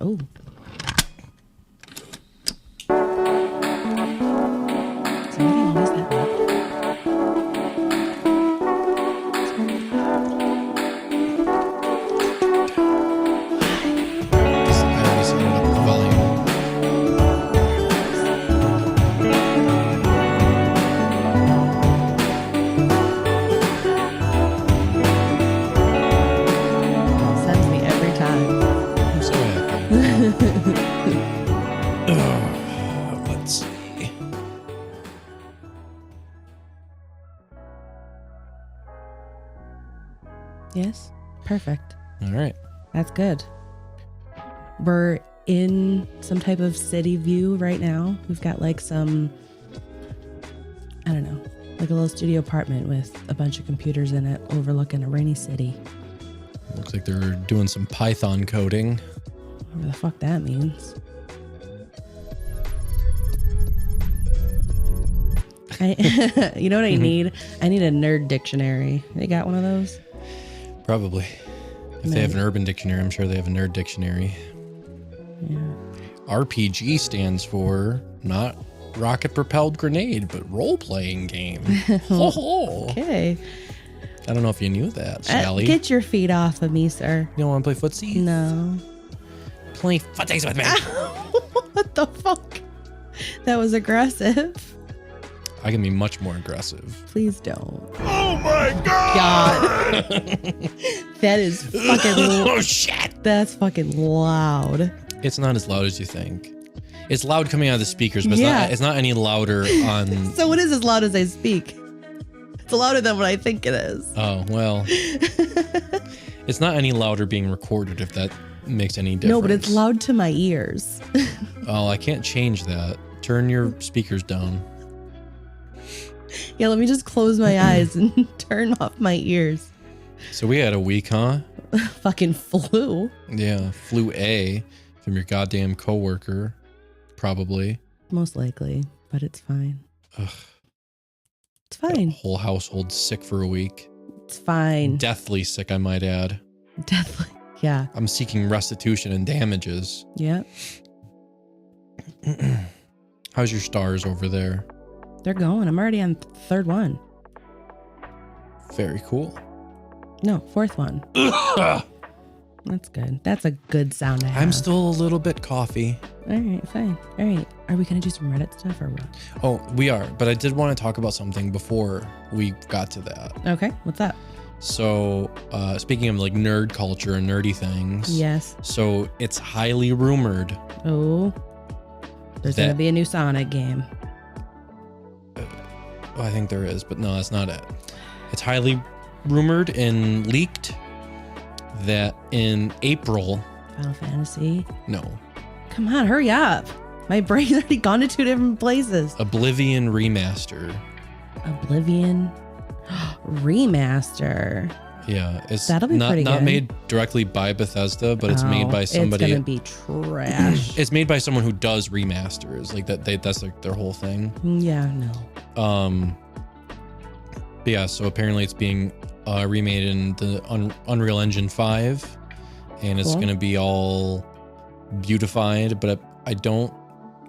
Oh. Somebody always that loud? I already set it up with the volume. Sends me every time. I'm so happy. Let's see. Yes. Perfect. All right. That's good. We're in some type of city view right now. We've got like some, I don't know, like a little studio apartment with a bunch of computers in it overlooking a rainy city. Looks like they're doing some Python coding. Whatever the fuck that means. You know what I need? I need a nerd dictionary. They got one of those? Probably. If they have an urban dictionary, I'm sure they have a nerd dictionary. Yeah. RPG stands for not rocket propelled grenade, but role playing game. Ho, ho. Okay. I don't know if you knew that, Sally. Get your feet off of me, sir. You don't want to play footsie? No. Play footsies with me. What the fuck? That was aggressive. I can be much more aggressive. Please don't. Oh my god! That is fucking. Oh shit! That's fucking loud. It's not as loud as you think. It's loud coming out of the speakers, but Yeah. it's not any louder on. So it is as loud as I speak. It's louder than what I think it is. Oh well. It's not any louder being recorded, if that makes any difference. No, but it's loud to my ears. Oh, I can't change that. Turn your speakers down. Yeah, let me just close my eyes and turn off my ears. So we had a week, huh? Fucking flu. Yeah, flu A from your goddamn coworker, probably. Most likely, but it's fine. Ugh. It's fine. Whole household sick for a week. It's fine. Deathly sick, I might add. Definitely. Yeah. I'm seeking restitution and damages. Yeah. How's your stars over there? They're going. I'm already on third one. Very cool. No, fourth one. That's good. That's a good sound to have. I'm still a little bit coffee. All right, fine. All right. Are we going to do some Reddit stuff or what? Oh, we are. But I did want to talk about something before we got to that. Okay. What's up? So, speaking of like nerd culture and nerdy things. Yes. So it's highly rumored. Oh, there's going to be a new Sonic game. I think there is, but no, that's not it. It's highly rumored and leaked that in April. Final Fantasy. No. Come on, hurry up. My brain's already gone to two different places. Oblivion remaster. Oblivion remaster. Yeah, it's That'll be not pretty good. made directly by Bethesda, but it's made by somebody. It's gonna be trash. It's made by someone who does remasters, like that. That's like their whole thing. Yeah, no. But yeah, so apparently it's being remade in the Unreal Engine 5, and it's Cool. gonna be all beautified. But I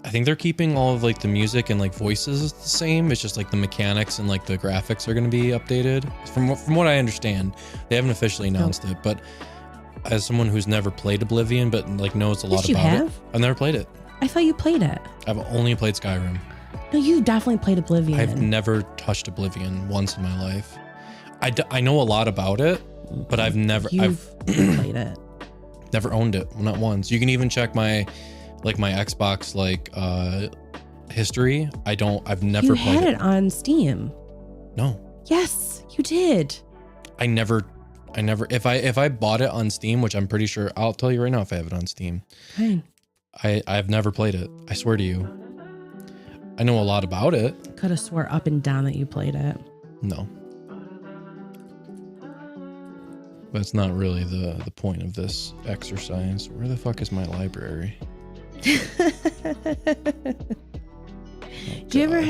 think they're keeping all of like the music and like voices the same. It's just like the mechanics and like the graphics are going to be updated. From what I understand, they haven't officially announced it, but as someone who's never played Oblivion but like knows a lot You about have? it, I've never played it. I thought you played it. I've only played Skyrim. No, you definitely played Oblivion. I've never touched Oblivion once in my life. I know a lot about it, but I've never played it. Never owned it, not once. You can even check my Xbox history. I've never You played had it on Steam. No. Yes, you did. I never if I bought it on Steam, which I'm pretty sure, I'll tell you right now if I have it on Steam. Fine. I've never played it. I swear to you. I know a lot about it. Could have swore up and down that you played it. No. But it's not really the point of this exercise. Where the fuck is my library? Do you ever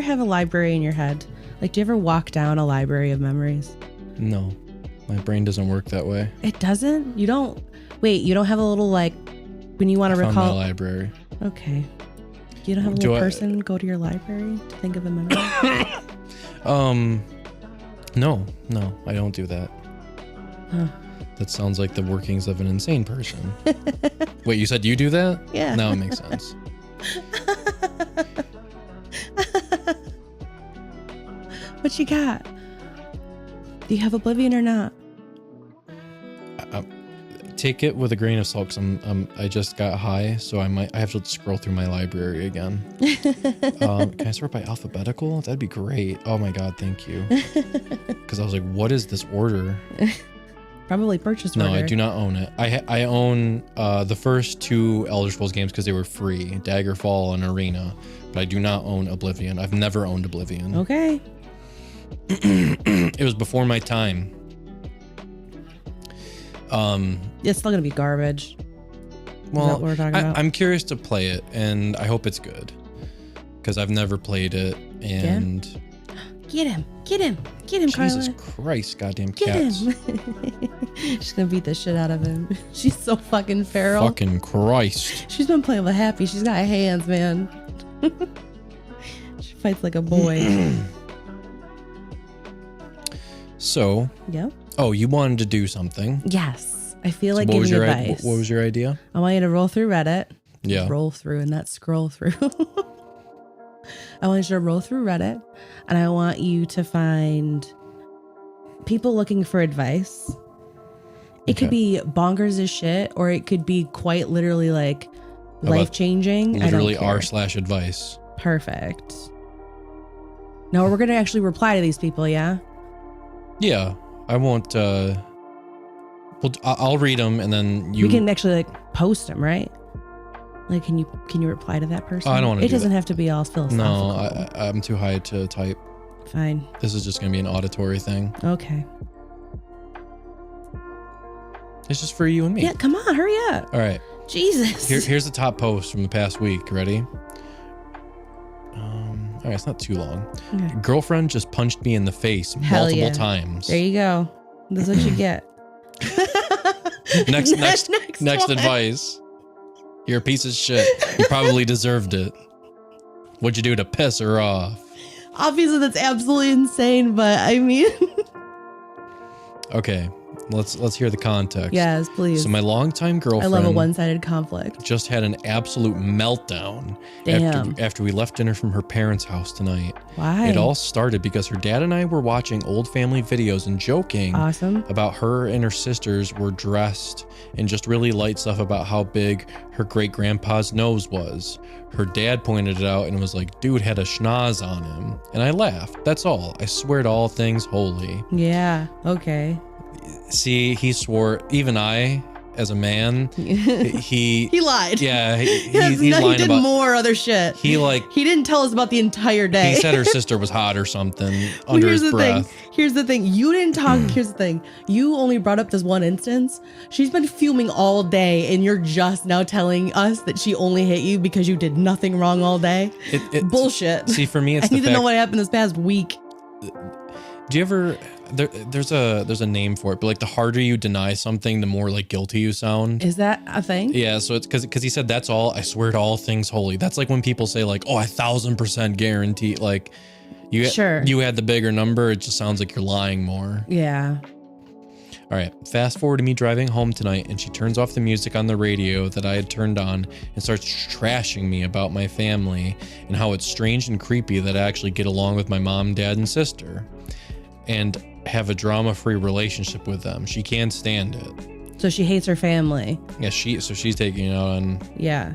have a library in your head? Like, do you ever walk down a library of memories? No. My brain doesn't work that way. It doesn't? You don't have a little like When you want to Found my recall. library. Okay. You don't have a little person go to your library to think of a memory? No, I don't do that. Huh. That sounds like the workings of an insane person. Wait, you said you do that? Yeah. Now it makes sense. What you got? Do you have Oblivion or not? Take it with a grain of salt, because I just got high, so I have to scroll through my library again. Can I sort by alphabetical? That'd be great. Oh my god, thank you. Because I was like, what is this order? Probably purchase order. No, I do not own it. I own the first 2 Elder Scrolls games because they were free, Daggerfall and Arena, but I do not own Oblivion. I've never owned Oblivion. Okay. It was before my time. It's still gonna be garbage. Well, Is that what we're talking about? I'm curious to play it, and I hope it's good, because I've never played it. And Get him, Jesus Carla. Christ, goddamn Get cats! him. She's gonna beat the shit out of him. She's so fucking feral. Fucking Christ! She's been playing with Happy. She's got hands, man. She fights like a boy. So, Yep. oh, you wanted to do something? Yes. I feel like what giving was your advice. what was your idea? I want you to roll through Reddit. Yeah. Roll through and not scroll through. I want you to roll through Reddit, and I want you to find people looking for advice. It could be bonkers as shit, or it could be quite literally like life changing. Literally r/advice. Perfect. No, we're gonna actually reply to these people. Yeah. Yeah, I won't. I'll read them, and then you. We can actually like post them, right? Like, can you reply to that person? Oh, I don't want to. It doesn't have to be all philosophical. No, I'm too high to type. Fine. This is just gonna be an auditory thing. Okay. It's just for you and me. Yeah, come on, hurry up. All right. Jesus. Here's the top post from the past week. Ready? All right, it's not too long. Okay. Girlfriend just punched me in the face multiple times. There you go. That's what you get. Next advice. You're a piece of shit. You probably deserved it. What'd you do to piss her off? Obviously, that's absolutely insane, but I mean. Okay, let's hear the context. Yes, please. So my longtime girlfriend. I love a one-sided conflict. Just had an absolute meltdown. Damn. After we left dinner from her parents' house tonight. Why? It all started because her dad and I were watching old family videos and joking about her and her sisters were dressed and just really light stuff about how big her great-grandpa's nose was. Her dad pointed it out and was like, dude had a schnoz on him. And I laughed. That's all. I swear to all things holy. Yeah, okay. See, he swore, even I, as a man, he lied. Yeah, he did more other shit. He didn't tell us about the entire day. He said her sister was hot or something under his breath. Here's the thing. You didn't talk. Here's the thing. You only brought up this one instance. She's been fuming all day, and you're just now telling us that she only hit you because you did nothing wrong all day. Bullshit. See, for me, it's I need to know what happened this past week. Do you ever? There's a name for it, but like the harder you deny something, the more like guilty you sound. Is that a thing? Yeah, so it's because he said that's all. I swear to all things holy. That's like when people say like, oh, 1,000% guarantee. Like you had the bigger number. It just sounds like you're lying more. Yeah. All right, fast forward to me driving home tonight, and she turns off the music on the radio that I had turned on and starts trashing me about my family and how it's strange and creepy that I actually get along with my mom, dad, and sister and have a drama-free relationship with them. She can't stand it. So she hates her family. Yeah, she's taking it out on... Yeah.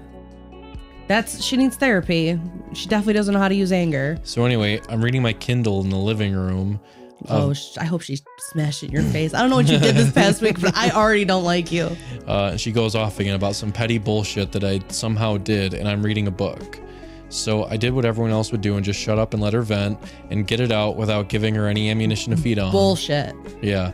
She needs therapy. She definitely doesn't know how to use anger. So anyway, I'm reading my Kindle in the living room. I hope she smashed it in your face. I don't know what you did this past week, but I already don't like you. And she goes off again about some petty bullshit that I somehow did, and I'm reading a book. So I did what everyone else would do and just shut up and let her vent and get it out without giving her any ammunition to feed on. Bullshit. Yeah.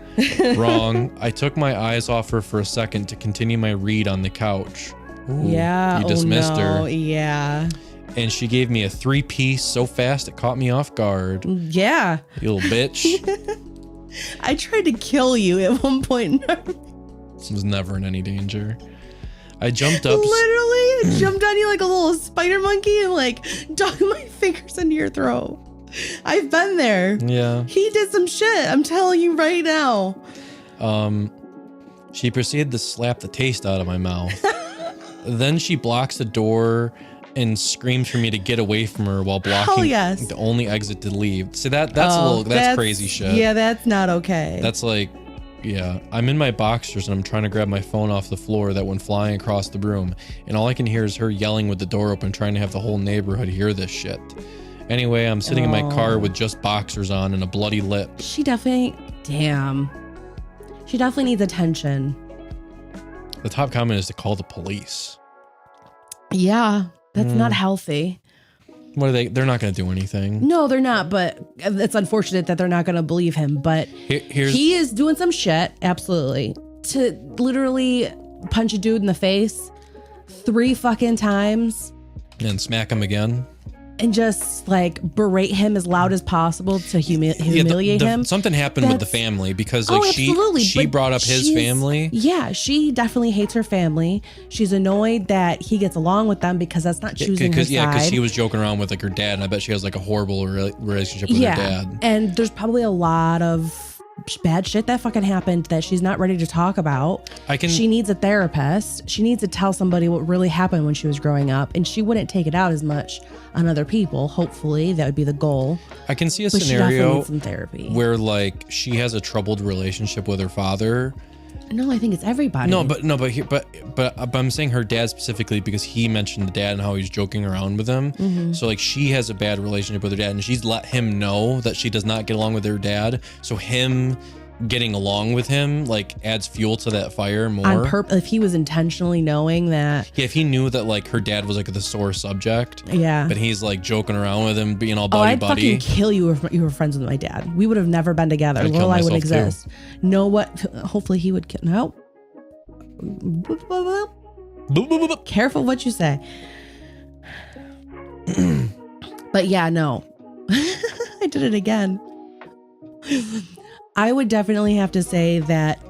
Wrong. I took my eyes off her for a second to continue my read on the couch. Ooh, yeah. You dismissed her. Yeah. And she gave me a 3-piece so fast it caught me off guard. Yeah. You little bitch. I tried to kill you at one point. This was never in any danger. I jumped up. Literally jumped on you like a little spider monkey and like dug my fingers into your throat. I've been there. Yeah. He did some shit. I'm telling you right now. She proceeded to slap the taste out of my mouth. Then she blocks the door and screams for me to get away from her while blocking the only exit to leave. See that's that's crazy shit. Yeah, that's not okay. That's like, yeah, I'm in my boxers and I'm trying to grab my phone off the floor that went flying across the room, and all I can hear is her yelling with the door open, trying to have the whole neighborhood hear this shit. Anyway, I'm sitting in my car with just boxers on and a bloody lip. She definitely needs attention. The top comment is to call the police. Yeah, that's not healthy. What are they? They're not going to do anything. No, they're not, but it's unfortunate that they're not going to believe him. But he is doing some shit, absolutely. To literally punch a dude in the face 3 fucking times. And smack him again. And just like berate him as loud as possible to humiliate him. Something happened with the family because like she brought up his family. Yeah, she definitely hates her family. She's annoyed that he gets along with them because that's not choosing her side. Yeah, because he was joking around with like her dad, and I bet she has like a horrible relationship with her dad. And there's probably a lot of bad shit that fucking happened that she's not ready to talk about. She needs a therapist. She needs to tell somebody what really happened when she was growing up, and she wouldn't take it out as much on other people. Hopefully that would be the goal. I can see a scenario some therapy where like she has a troubled relationship with her father. No, I think it's everybody. But I'm saying her dad specifically because he mentioned the dad and how he's joking around with him. Mm-hmm. So like she has a bad relationship with her dad, and she's let him know that she does not get along with her dad. So him getting along with him like adds fuel to that fire more. If he was intentionally knowing that. Yeah, if he knew that like her dad was like the sore subject. Yeah. But he's like joking around with him, being all buddy. I'd fucking kill you if you were friends with my dad. We would have never been together. Lorelai would exist. Too. Know what? Hopefully he would kill. No. Careful what you say. But yeah, no. I did it again. I would definitely have to say that,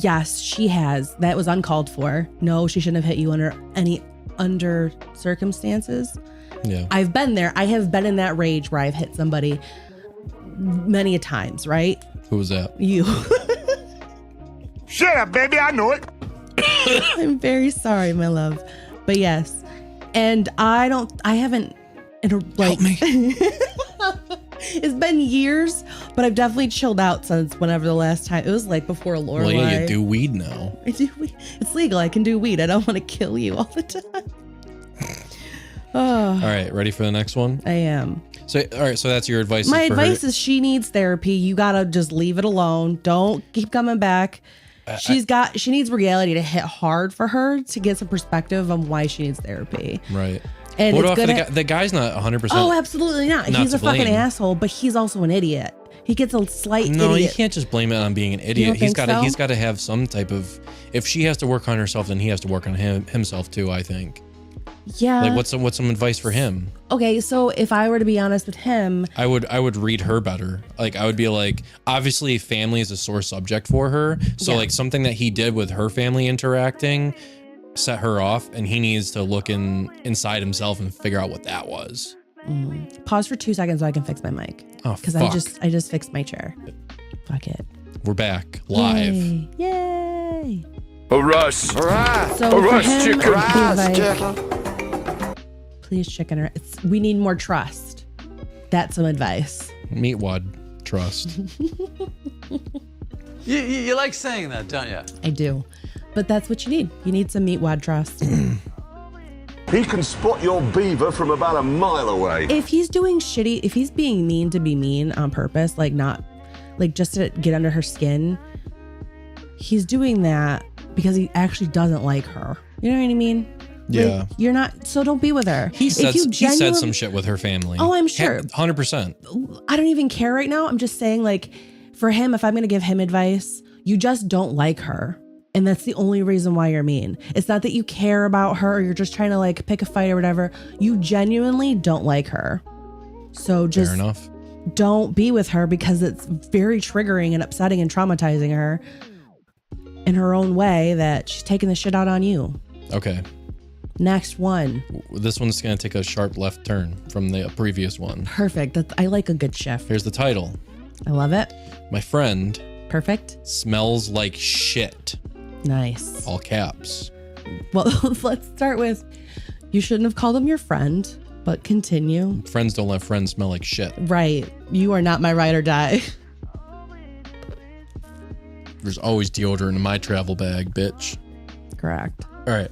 yes, she has. That was uncalled for. No, she shouldn't have hit you under circumstances. Yeah. I've been there. I have been in that rage where I've hit somebody many a times, right? Who was that? You. Shut up, baby. I know it. I'm very sorry, my love. But yes. And I haven't, help me. It's been years, but I've definitely chilled out since whenever the last time. It was like before Lorelai. Well, yeah, you do weed now. I do weed. It's legal. I can do weed. I don't want to kill you all the time. All right, ready for the next one? I am. So, all right, so that's your advice. My advice is she needs therapy. You gotta just leave it alone. Don't keep coming back. She needs reality to hit hard for her to get some perspective on why she needs therapy. Right. And what about the guy's not 100%? Oh, absolutely not. He's a fucking asshole, but he's also an idiot. He gets a slight idiot. No, you can't just blame it on being an idiot. He's got to have some type of. If she has to work on herself, then he has to work on himself too, I think. Yeah. Like what's some advice for him? Okay, so if I were to be honest with him, I would read her better. Like I would be like, obviously family is a sore subject for her. So like something that he did with her family interacting set her off, and he needs to look inside himself and figure out what that was. Pause for 2 seconds so I can fix my mic. Oh, because I just fixed my chair. Fuck it. We're back live. Yay! A Russ. Hurrah! So for him, chicken. Please, chicken. We need more trust. That's some advice. Meatwad trust. You like saying that, don't you? I do. But that's what you need. You need some meatwad trust. He can spot your beaver from about a mile away. If he's doing shitty, if he's being mean to be mean on purpose, like not, like just to get under her skin, he's doing that because he actually doesn't like her. You know what I mean? Yeah. Like, you're not, so don't be with her. He said some shit with her family. Oh, I'm sure. 100%. I don't even care right now. I'm just saying, like, for him, if I'm going to give him advice, you just don't like her. And that's the only reason why you're mean. It's not that you care about her or you're just trying to like pick a fight or whatever. You genuinely don't like her. So just fair enough. Don't be with her because it's very triggering and upsetting and traumatizing her in her own way that she's taking the shit out on you. Okay. Next one. This one's going to take a sharp left turn from the previous one. Perfect. I like a good shift. Here's the title. I love it. My friend Perfect. smells like shit. Nice. All caps. Well, let's start with, you shouldn't have called him your friend, but continue. Friends don't let friends smell like shit. Right. You are not my ride or die. There's always deodorant in my travel bag, bitch. Correct. All right.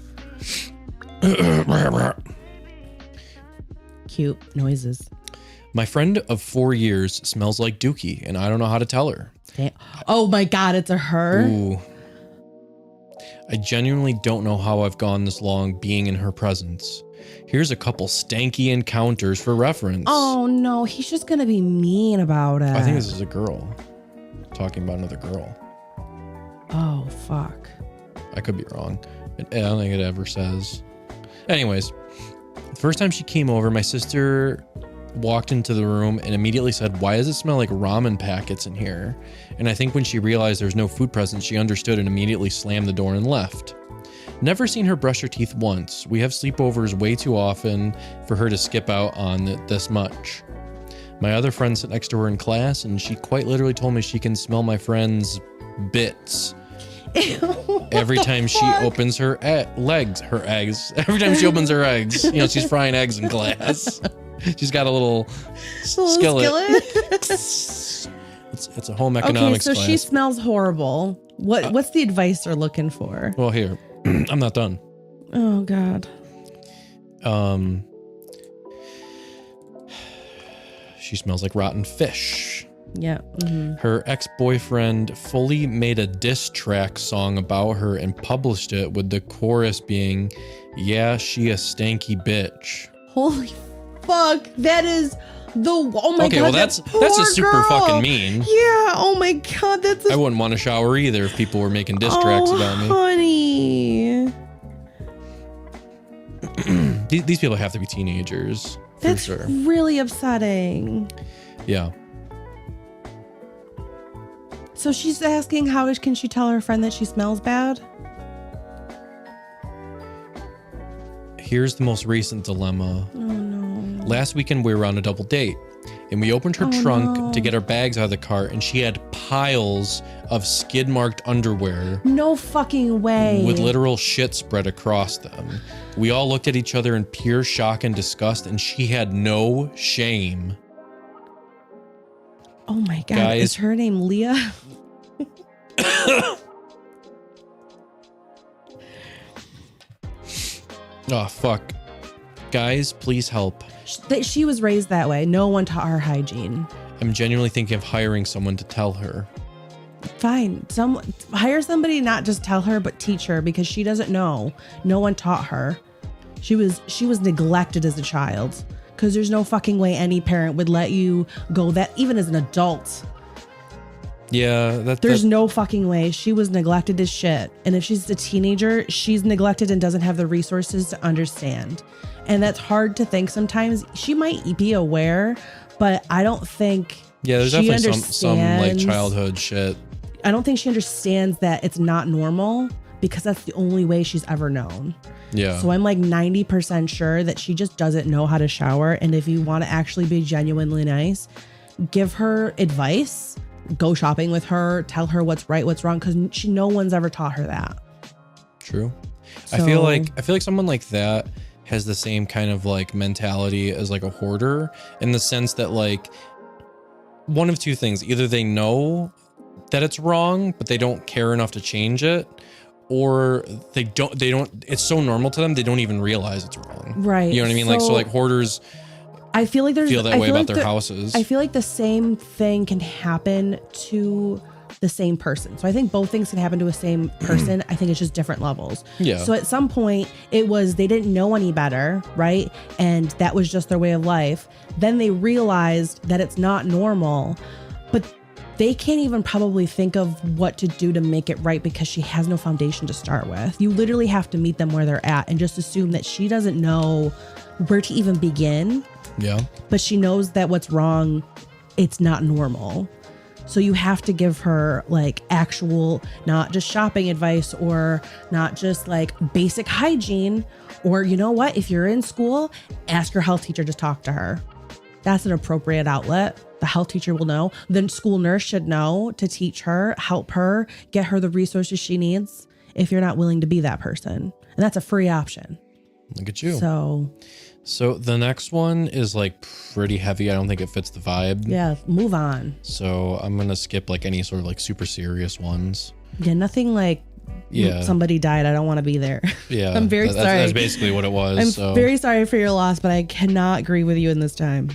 Cute noises. My friend of 4 years smells like Dookie, and I don't know how to tell her. Damn. Oh my God, it's a her. Ooh. I genuinely don't know how I've gone this long being in her presence. Here's a couple stanky encounters for reference. Oh no, he's just gonna be mean about it. I think this is a girl talking about another girl. Oh fuck. I could be wrong. I don't think it ever says. Anyways, the first time she came over, my sister walked into the room and immediately said, "Why does it smell like ramen packets in here?" And I think when she realized there's no food present, she understood and immediately slammed the door and left. Never seen her brush her teeth once. We have sleepovers way too often for her to skip out on this much. My other friend sat next to her in class, and she quite literally told me she can smell my friend's bits. Every time she opens her eggs. Every time she opens her eggs, you know, she's frying eggs in class. She's got a little skillet. It's a home economics okay, so class. she smells horrible. What's the advice they're looking for? Well, here, I'm not done. Oh God. She smells like rotten fish. Yeah. Mm-hmm. Her ex-boyfriend fully made a diss track song about her and published it with the chorus being, "Yeah, she a stanky bitch." Holy fuck! That is the oh my Okay, God. well that's a super fucking mean. Yeah. Oh my God. That's. I wouldn't want to shower either if people were making diss tracks about me. Honey. These people have to be teenagers. For That's sure. really upsetting. Yeah. So she's asking can she tell her friend that she smells bad? Here's the most recent dilemma. Oh no. Last weekend we were on a double date and we opened her trunk to get our bags out of the car and she had piles of skid marked underwear No fucking way. with literal shit spread across them. We all looked at each other in pure shock and disgust and she had no shame. Oh my God. Guys. Is her name Leah? Oh, fuck. Guys, please help. She was raised that way. No one taught her hygiene. I'm genuinely thinking of hiring someone to tell her. Fine. Hire somebody, not just tell her, but teach her because she doesn't know. No one taught her. She was neglected as a child because there's no fucking way any parent would let you go that even as an adult. Yeah, There's no fucking way. She was neglected as shit. And if she's a teenager, she's neglected and doesn't have the resources to understand. And that's hard to think sometimes. She might be aware, but I don't think there's she definitely some like understands- childhood shit. I don't think she understands that it's not normal because that's the only way she's ever known. Yeah. So I'm like 90% sure that she just doesn't know how to shower. And if you want to actually be genuinely nice, give her advice, go shopping with her, tell her what's right, what's wrong, because no one's ever taught her that. True. So, I feel like someone like that has the same kind of like mentality as like a hoarder in the sense that like one of two things, either they know that it's wrong, but they don't care enough to change it, or they don't, it's so normal to them, they don't even realize it's wrong. Right. You know what I mean? So like hoarders I feel like feel that way about their houses. I feel like the same thing can happen to the same person. So I think both things can happen to a same person. I think it's just different levels. Yeah. So at some point it was, they didn't know any better, right? And that was just their way of life. Then they realized that it's not normal, but they can't even probably think of what to do to make it right because she has no foundation to start with. You literally have to meet them where they're at and just assume that she doesn't know where to even begin. Yeah. But she knows that what's wrong, it's not normal. So you have to give her like actual, not just shopping advice or not just like basic hygiene, or you know what? If you're in school, ask your health teacher to talk to her. That's an appropriate outlet. The health teacher will know. The school nurse should know to teach her, help her, get her the resources she needs if you're not willing to be that person. And that's a free option. Look at you. So the next one is like pretty heavy. I don't think it fits the vibe. yeah, move on. So I'm going to skip like any sort of like super serious ones. Yeah, nothing like somebody died. I don't want to be there. Yeah. I'm very sorry. That's basically what it was. I'm very sorry for your loss, but I cannot agree with you in this time.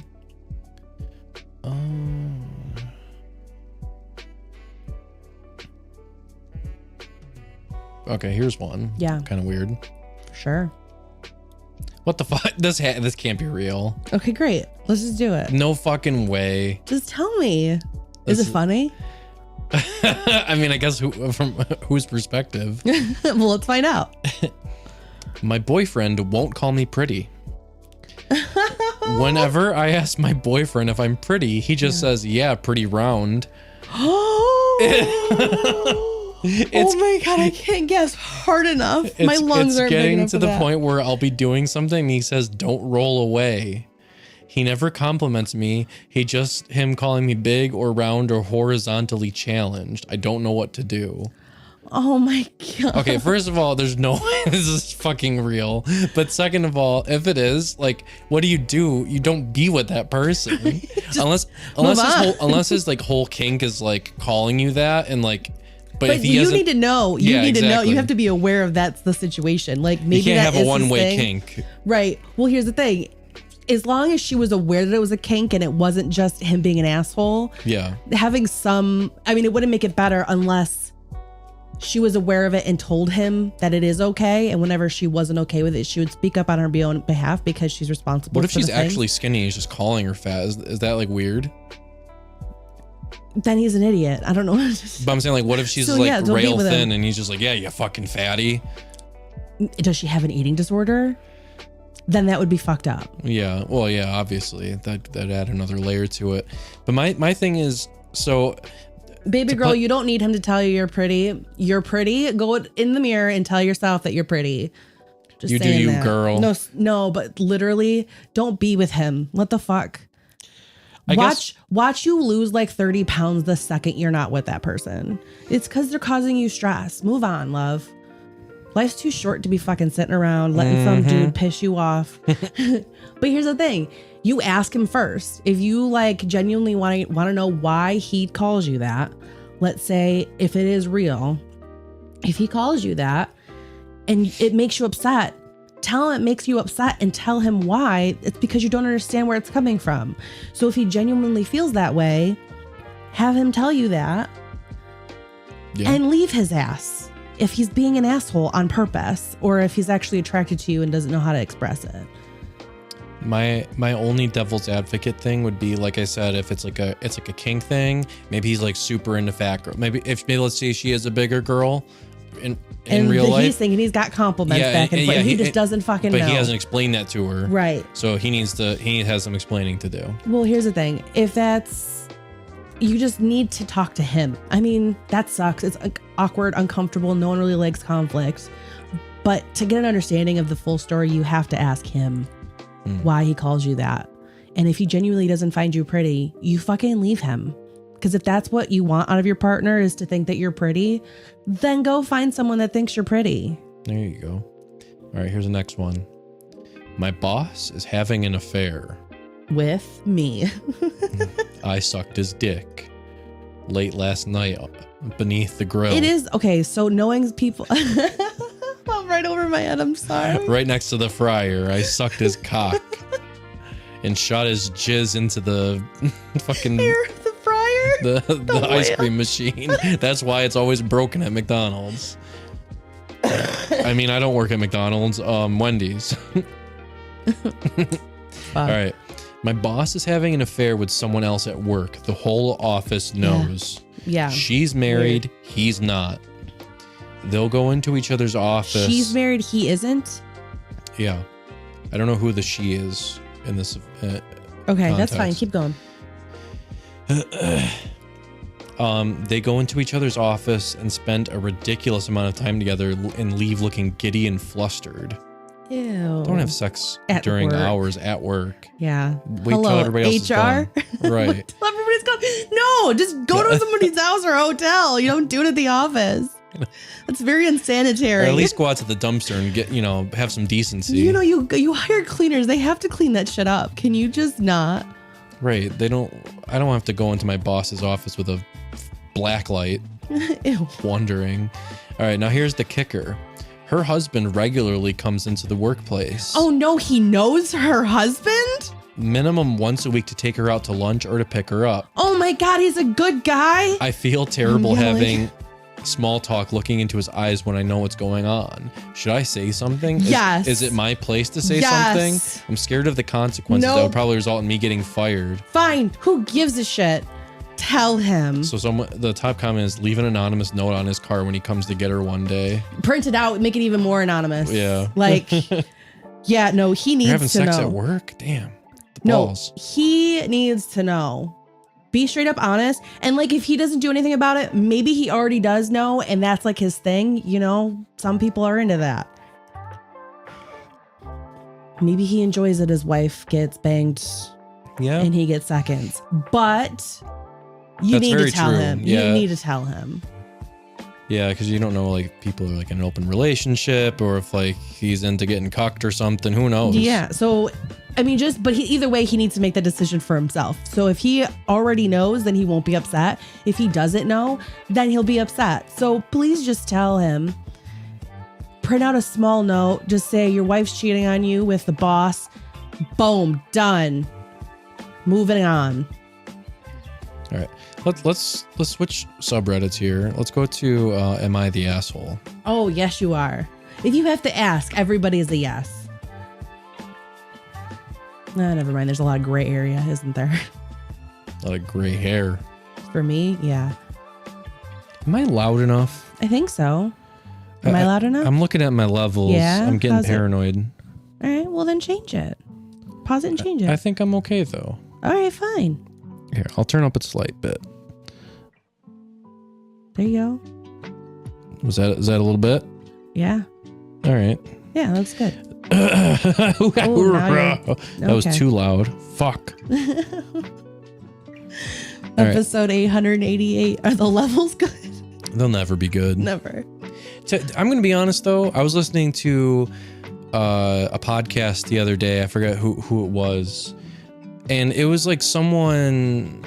Okay, here's one. Yeah. Kind of weird. For sure. What the fuck? This can't be real. Okay, great. Let's just do it. No fucking way. Just tell me. Is it funny? I mean, I guess from whose perspective? Well, let's find out. My boyfriend won't call me pretty. Whenever I ask my boyfriend if I'm pretty, he just says, yeah, pretty round. Oh my God, I can't guess hard enough. My lungs aren't big getting enough to for the that. point where I'll be doing something and he says, don't roll away. He never compliments me. Him calling me big or round or horizontally challenged. I don't know what to do. Oh my God. Okay, first of all, there's no way this is fucking real. But second of all, if it is, like, what do? You don't be with that person. unless his like whole kink is like calling you that and like, but if he you need to know. You need to know. You have to be aware of that's the situation. Like maybe you can't that have a is one-way his thing. kink. Right. Well, here's the thing. As long as she was aware that it was a kink and it wasn't just him being an asshole. Yeah. Having some, I mean, it wouldn't make it better unless she was aware of it and told him that it is okay. And whenever she wasn't okay with it, she would speak up on her own behalf because she's responsible. What if for she's the thing. actually skinny and he's just calling her fat? Is that like weird? Then he's an idiot. I don't know. But I'm saying like, what if she's So, like yeah, don't rail be with thin him. and he's just like, yeah, you fucking fatty. Does she have an eating disorder? Then that would be fucked up. Yeah. Well, yeah, obviously that add another layer to it. But my thing is, so baby girl, you don't need him to tell you you're pretty. You're pretty. Go in the mirror and tell yourself that you're pretty. Just you do saying you, that. girl. No, but literally don't be with him. What the fuck? I guess, Watch you lose like 30 pounds the second you're not with that person. It's because they're causing you stress. Move on, love. Life's too short to be fucking sitting around letting some dude piss you off. But here's the thing. You ask him first. If you like genuinely want to know why he calls you that, let's say if it is real, if he calls you that and it makes you upset, tell him it makes you upset and tell him why. It's because you don't understand where it's coming from. So if he genuinely feels that way, have him tell you that and leave his ass. If he's being an asshole on purpose, or if he's actually attracted to you and doesn't know how to express it. My only devil's advocate thing would be, like I said, if it's like a kink thing, maybe he's like super into fat girl. Maybe let's say she is a bigger girl in real life. He's thinking he's got compliments back and forth. He just doesn't fucking know. But he hasn't explained that to her. Right. So he has some explaining to do. Well, here's the thing. If you just need to talk to him. I mean, that sucks. It's awkward, uncomfortable. No one really likes conflict. But to get an understanding of the full story, you have to ask him why he calls you that. And if he genuinely doesn't find you pretty, you fucking leave him. Because if that's what you want out of your partner is to think that you're pretty, then go find someone that thinks you're pretty. There you go. All right, here's the next one. My boss is having an affair. With me. I sucked his dick late last night beneath the grill. It is okay. So knowing people, I'm right over my head. I'm sorry. Right next to the fryer, I sucked his cock and shot his jizz into the fucking the fryer, the ice cream machine. That's why it's always broken at McDonald's. I mean, I don't work at McDonald's. Wendy's. All right. My boss is having an affair with someone else at work. The whole office knows. Yeah. She's married. Weird. He's not. They'll go into each other's office. She's married. He isn't. Yeah. I don't know who the she is in this. Okay, context. that's fine. Keep going. They go into each other's office and spend a ridiculous amount of time together and leave looking giddy and flustered. Ew. Don't have sex At during work. hours at work. Yeah. Wait till everybody else is done. Right. Till everybody's gone. No, just go to somebody's house or hotel. You don't do it at the office. That's very unsanitary. Or at least go out to the dumpster and get, have some decency. You hire cleaners. They have to clean that shit up. Can you just not? Right. I don't have to go into my boss's office with a black light Ew. wondering. All right, now here's the kicker. Her husband regularly comes into the workplace. Oh no, he knows her husband? Minimum once a week to take her out to lunch or to pick her up. Oh my God, he's a good guy. I feel terrible Yelling. having small talk looking into his eyes when I know what's going on. Should I say something? Yes. Is it my place to say Yes. something? I'm scared of the consequences that Nope. would probably result in me getting fired. Fine, who gives a shit? Tell him. So the top comment is leave an anonymous note on his car when he comes to get her one day. Print it out, make it even more anonymous. Yeah. Like, yeah, no, he needs You're having to sex know. at work? Damn. The No, balls. he needs to know. Be straight up honest. And like, if he doesn't do anything about it, maybe he already does know. And that's like his thing. Some people are into that. Maybe he enjoys it. His wife gets banged Yeah. and he gets seconds. But you That's need to very tell true. him. Yeah. You need to tell him. Yeah, because you don't know, like, people are like in an open relationship or if like he's into getting cucked or something. Who knows? Yeah. So, I mean, either way, he needs to make that decision for himself. So if he already knows, then he won't be upset. If he doesn't know, then he'll be upset. So please just tell him. Print out a small note. Just say your wife's cheating on you with the boss. Boom. Done. Moving on. All right. Let's switch subreddits here. Let's go to Am I the Asshole? Oh, yes, you are. If you have to ask, everybody is a yes. Never mind. There's a lot of gray area, isn't there? A lot of gray hair. For me, yeah. Am I loud enough? I think so. Am I loud enough? I'm looking at my levels. Yeah? I'm getting How's it? paranoid. All right, well then change it. Pause it and change it. I think I'm okay though. All right, fine. Here, I'll turn up a slight bit. There you go. Is that a little bit? Yeah. All right. Yeah, that's good. That was okay. too loud. Fuck. All right. Episode 888. Are the levels good? They'll never be good. Never. I'm going to be honest though. I was listening to a podcast the other day. I forgot who it was. And it was like someone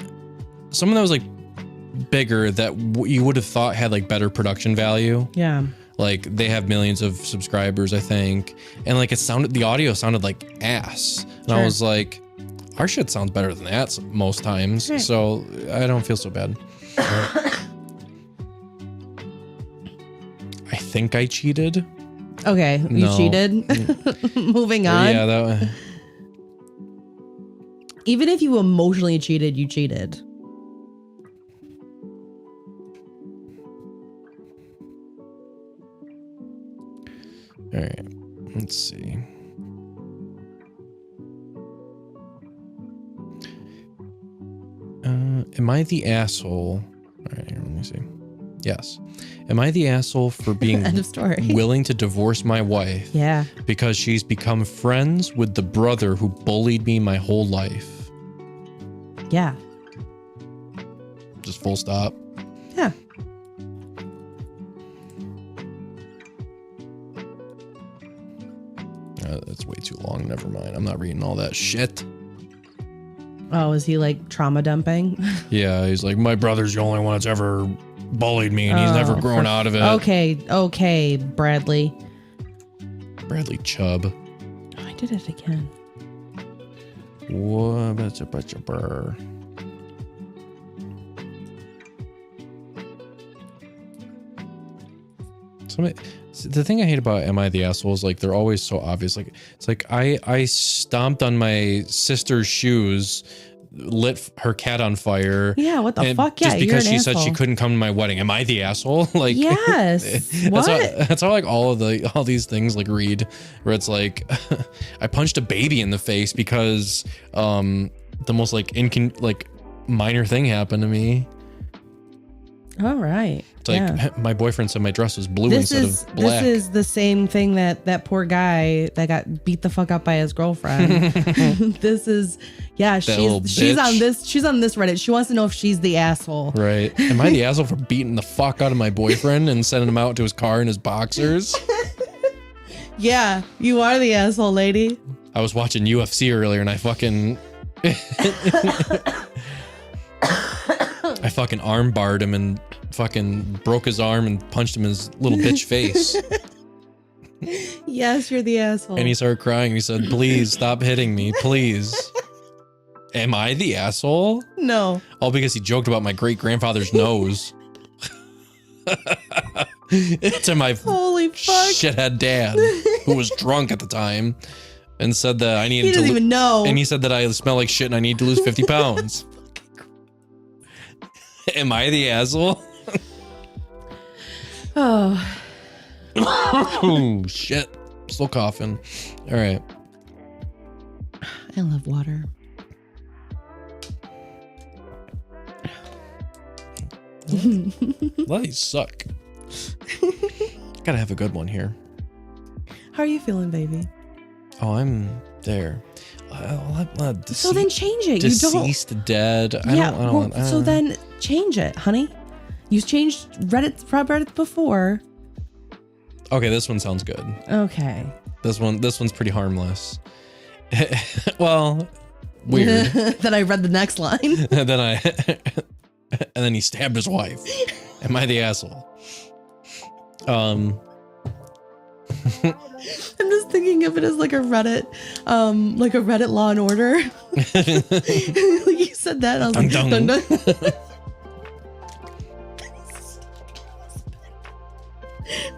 that was like bigger that you would have thought had like better production value. Yeah. Like they have millions of subscribers, I think. And like the audio sounded like ass. And I Sure. was like, our shit sounds better than that most times. Right. So I don't feel so bad. I think I cheated. Okay, you No. cheated. Moving on. Yeah, that. Even if you emotionally cheated, you cheated. All right. Let's see. Am I the asshole? All right, here, let me see. Yes. Am I the asshole for being End of story. willing to divorce my wife Yeah. because she's become friends with the brother who bullied me my whole life? Yeah. Just full stop. Yeah. That's way too long. Never mind. I'm not reading all that shit. Oh, is he like trauma dumping? Yeah, he's like, my brother's the only one that's ever bullied me and he's never grown out of it. Okay, Bradley. Bradley Chubb. Oh, I did it again. What? The thing I hate about Am I the Asshole is like they're always so obvious. Like it's like I stomped on my sister's shoes, lit her cat on fire. Yeah, what the and fuck? Yeah, just because you're an she said she asshole. couldn't come to my wedding. Am I the asshole? Like Yes. that's how like all these things like read, where it's like I punched a baby in the face because the most like minor thing happened to me. All right. It's like my boyfriend said my dress was blue This instead is of black. this is the same thing that poor guy that got beat the fuck up by his girlfriend. This is she's on this Reddit. She wants to know if she's the asshole. Right. Am I the asshole for beating the fuck out of my boyfriend and sending him out to his car in his boxers? Yeah, you are the asshole, lady. I was watching UFC earlier and I fucking I fucking arm barred him and fucking broke his arm and punched him in his little bitch face. Yes, you're the asshole. And he started crying. He said, please stop hitting me, please. Am I the asshole? No. All because he joked about my great grandfather's nose. To my holy fuck shithead dad, who was drunk at the time, and said that I needed he didn't even know. And he said that I smell like shit and I need to lose 50 pounds. Am I the asshole? Oh. Oh shit! Still coughing. All right. I love water. A lot of these suck. Gotta have a good one here. How are you feeling, baby? Oh, I'm there. So then change it. Deceased, dead. So then change it, honey. You changed Reddit before. Okay, this one sounds good. Okay. This one's pretty harmless. Well, weird. Then I read the next line. and then he stabbed his wife. Am I the asshole? I'm just thinking of it as like a Reddit Law and Order. You said that, and I was like, dun, dun, dun. dun.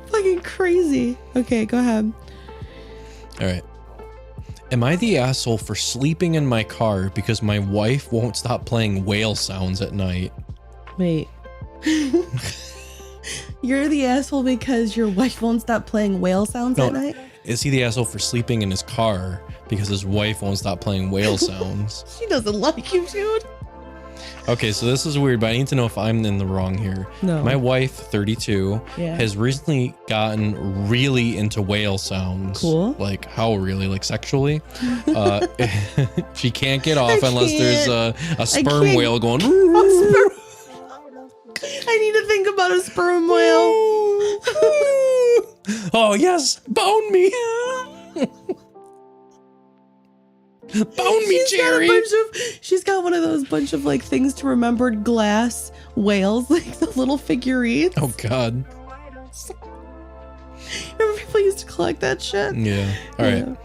Fucking crazy. Okay, go ahead. All right. Am I the asshole for sleeping in my car because my wife won't stop playing whale sounds at night? Wait. You're the asshole because your wife won't stop playing whale sounds at night? Is he the asshole for sleeping in his car because his wife won't stop playing whale sounds? She doesn't like you, dude. Okay, so this is weird, but I need to know if I'm in the wrong here. No. My wife, 32, has recently gotten really into whale sounds. Cool. Like, how really? Like, sexually? She can't get off unless there's a sperm whale going... I need to think about a sperm whale. Oh, yes. Bone me. Bone me, Jerry. She's got one of those bunch of like things to remember glass whales, like the little figurines. Oh, God. Remember people used to collect that shit? Yeah. All right.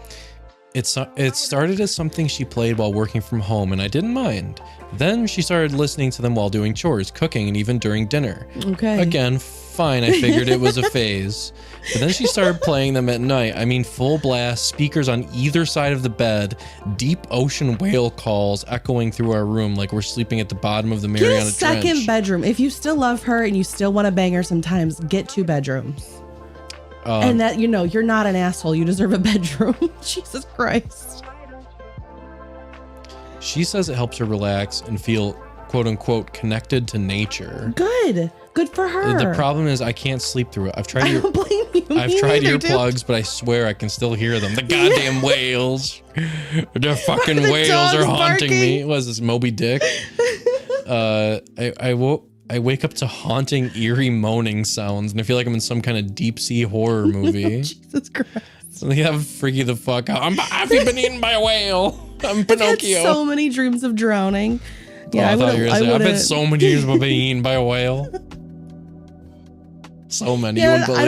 It started as something she played while working from home, and I didn't mind. Then she started listening to them while doing chores, cooking, and even during dinner. Okay. Again, fine. I figured it was a phase. But then she started playing them at night. I mean, full blast, speakers on either side of the bed, deep ocean whale calls echoing through our room like we're sleeping at the bottom of the Mariana Trench. Get a second bedroom. If you still love her and you still want to bang her sometimes, get 2 bedrooms. And that, you're not an asshole. You deserve a bedroom. Jesus Christ. She says it helps her relax and feel, quote unquote, connected to nature. Good for her. The problem is I can't sleep through it. I've tried I don't blame you. I've tried earplugs, but I swear I can still hear them. The goddamn whales. The fucking whales are haunting me. What is this, Moby Dick? I wake up to haunting, eerie moaning sounds, and I feel like I'm in some kind of deep sea horror movie. Jesus Christ. Yeah, freaky the fuck out. I've been eaten by a whale. I'm Pinocchio. I've had so many dreams of drowning. Yeah, I thought you were gonna say, I've had so many dreams of being eaten by a whale. So many, you wouldn't believe.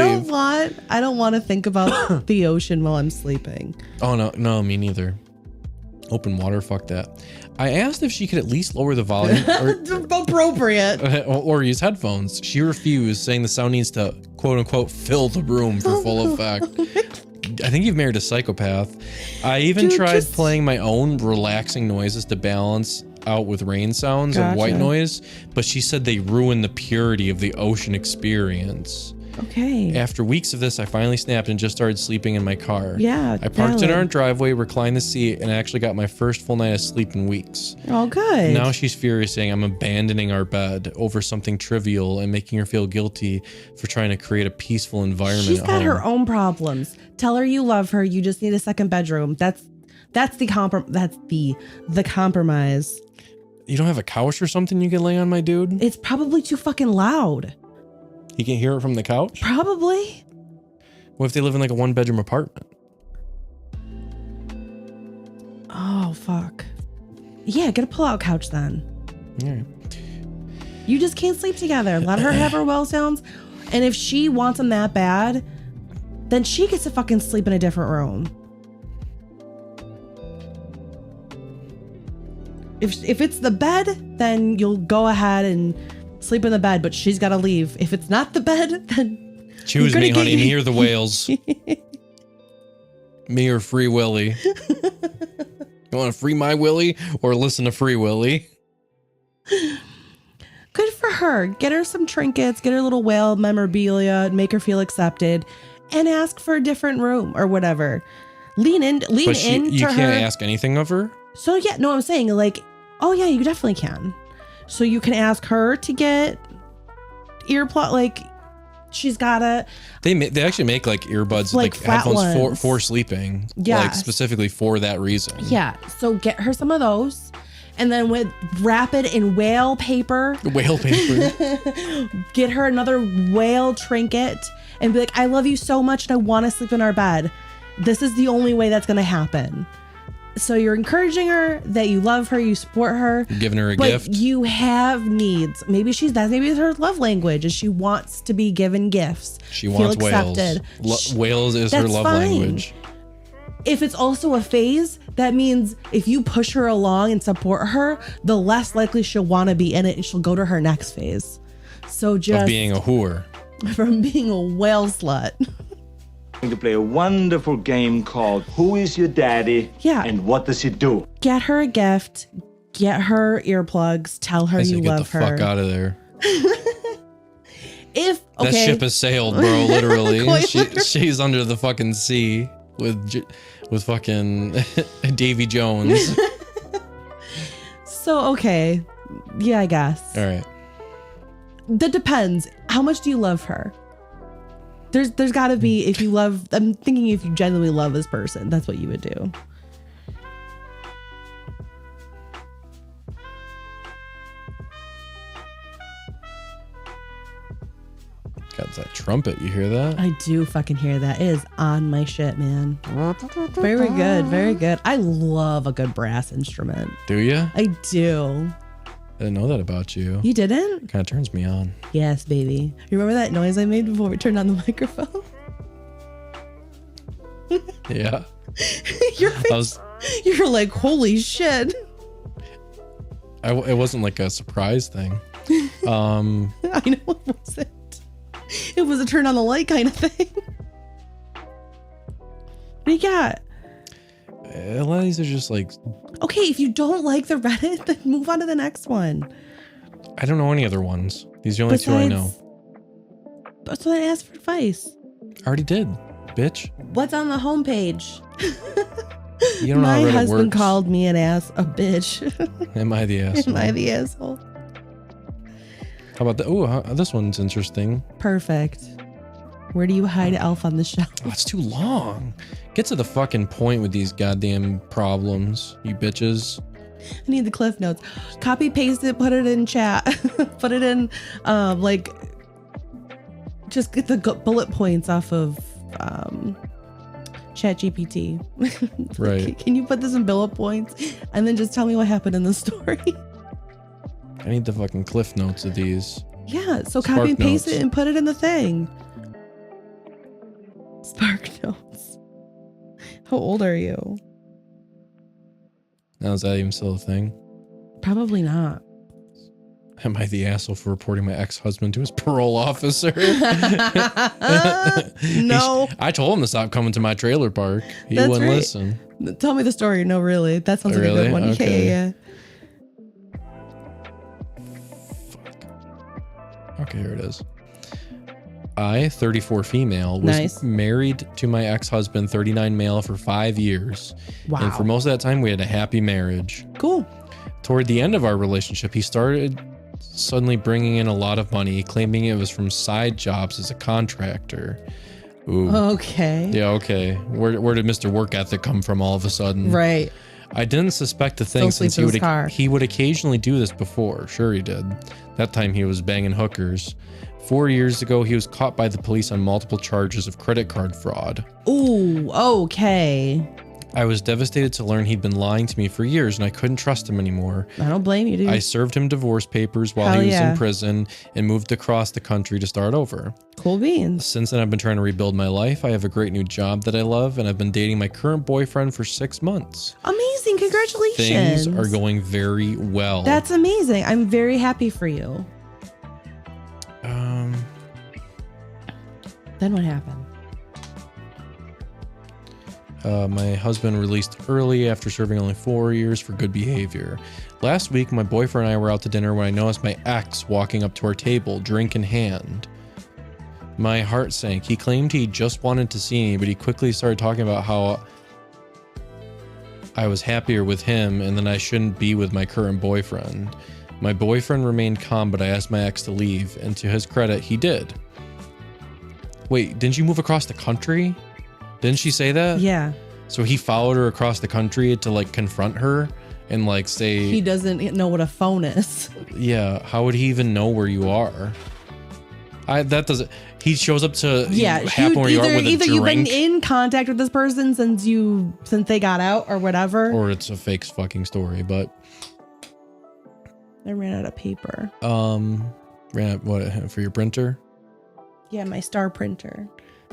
I don't want to think about the ocean while I'm sleeping. Oh, no, me neither. Open water, fuck that. I asked if she could at least lower the volume appropriate or use headphones. She refused, saying the sound needs to, quote unquote, fill the room for full effect. I think you've married a psychopath. I even tried playing my own relaxing noises to balance out with rain sounds and white noise, but she said they ruin the purity of the ocean experience. Okay. After weeks of this, I finally snapped and just started sleeping in my car. Yeah, I parked in valid. our driveway, reclined the seat, and I actually got my first full night of sleep in weeks. Oh, good. Now she's furious, saying I'm abandoning our bed over something trivial and making her feel guilty for trying to create a peaceful environment She's at got home. her own problems. Tell her you love her. You just need a second bedroom. That's the compromise. You don't have a couch or something you can lay on, my dude? It's probably too fucking loud. You can hear it from the couch? Probably. What if they live in like a 1-bedroom apartment? Oh, fuck. Yeah, get a pull-out couch then. All right. You just can't sleep together. Let her have her well sounds. And if she wants them that bad, then she gets to fucking sleep in a different room. If it's the bed, then you'll go ahead and sleep in the bed, but she's got to leave. If it's not the bed, then Choose me, honey. Me or the whales. Me or Free Willy. You want to free my Willy or listen to Free Willy? Good for her. Get her some trinkets, get her little whale memorabilia, make her feel accepted, and ask for a different room or whatever. Lean into You her. can't ask anything of her? So yeah, no, I'm saying like, oh yeah, you definitely can. So you can ask her to get earplug, like she's gotta. They actually make like earbuds, Like like flat headphones ones. for sleeping. Yeah. Like specifically for that reason. Yeah, so get her some of those, and then wrap it in whale paper. Whale paper. Get her another whale trinket, and be like, I love you so much, and I want to sleep in our bed. This is the only way that's gonna happen. So you're encouraging her that you love her, you support her, Giving her a but gift. you have needs. Maybe maybe it's her love language, is she wants to be given gifts. She feel wants whales. accepted. Whales is her That's love fine. language. If it's also a phase, that means if you push her along and support her, the less likely she'll want to be in it, and she'll go to her next phase. So just Of being a whore. from being a whale slut. To play a wonderful game called Who is Your Daddy? Yeah. And What Does He Do? Get her a gift, get her earplugs, tell her I say you get love the her. fuck out of there. If okay, That ship has sailed, bro. Literally, Quite literally. she's under the fucking sea with fucking Davy Jones. so okay, yeah, I guess. All right. That depends. How much do you love her? There's got to be, if you love, I'm thinking if you genuinely love this person, that's what you would do. Got that trumpet. You hear that? I do fucking hear that. It is on my shit, man. Very good. Very good. I love a good brass instrument. Do you? I do. I didn't know that about you. You didn't? Kind of turns me on. Yes, baby. You remember that noise I made before we turned on the microphone? Yeah. Your I face, was. you're like, holy shit. It wasn't like a surprise thing. I know it wasn't. It was a turn on the light kind of thing. What do you got? A lot of these are just like, Okay, if you don't like the Reddit, then move on to the next one. I don't know any other ones. These are the only two I know. So then ask for advice. I already did, bitch. What's on the homepage? You don't know My how Reddit husband works. called me an ass, a bitch. Am I the asshole? Am I the asshole? How about that? Oh, this one's interesting. Perfect. Where do you hide Elf on the Shelf? Oh, it's too long. Get to the fucking point with these goddamn problems, you bitches. I need the cliff notes. Copy paste it, put it in chat. Put it in like just get the bullet points off of Chat GPT. Right. Can you put this in bullet points and then just tell me what happened in the story? I need the fucking cliff notes of these. Yeah, so Spark copy and paste notes. it and put it in the thing. Spark notes. How old are you? Now, is that even still a thing? Probably not. Am I the asshole for reporting my ex-husband to his parole officer? No. I told him to stop coming to my trailer park. He That's wouldn't right. listen. Tell me the story. No, really. That sounds like a Really? good one. Okay. Yeah. Okay, here it is. I, 34 female, was Nice. married to my ex-husband, 39 male, for 5 years. Wow. And for most of that time, we had a happy marriage. Cool. Toward the end of our relationship, he started suddenly bringing in a lot of money, claiming it was from side jobs as a contractor. Ooh. Okay. Yeah, okay. Where did Mr. Work Ethic come from all of a sudden? Right. I didn't suspect a thing Still since sleeps in his car. he would occasionally do this before. Sure he did. That time he was banging hookers. 4 years ago, he was caught by the police on multiple charges of credit card fraud. Ooh, okay. I was devastated to learn he'd been lying to me for years and I couldn't trust him anymore. I don't blame you, dude. I served him divorce papers while Hell he was yeah. in prison and moved across the country to start over. Cool beans. Since then, I've been trying to rebuild my life. I have a great new job that I love, and I've been dating my current boyfriend for 6 months. Amazing. Congratulations. Things are going very well. That's amazing. I'm very happy for you. Then what happened? My husband released early after serving only 4 years for good behavior. Last week, my boyfriend and I were out to dinner when I noticed my ex walking up to our table, drink in hand. My heart sank. He claimed he just wanted to see me, but he quickly started talking about how I was happier with him and then I shouldn't be with my current boyfriend. My boyfriend remained calm, but I asked my ex to leave, and to his credit, he did. Wait, didn't you move across the country? Didn't she say that? Yeah. So he followed her across the country to like confront her and like say, He doesn't know what a phone is. yeah, how would he even know where you are? That doesn't, he shows up to happen where you are with a either you've been drink, in contact with this person since they got out or whatever. or it's a fake fucking story, but I ran out of paper. ran up what for your printer? Yeah, my star printer.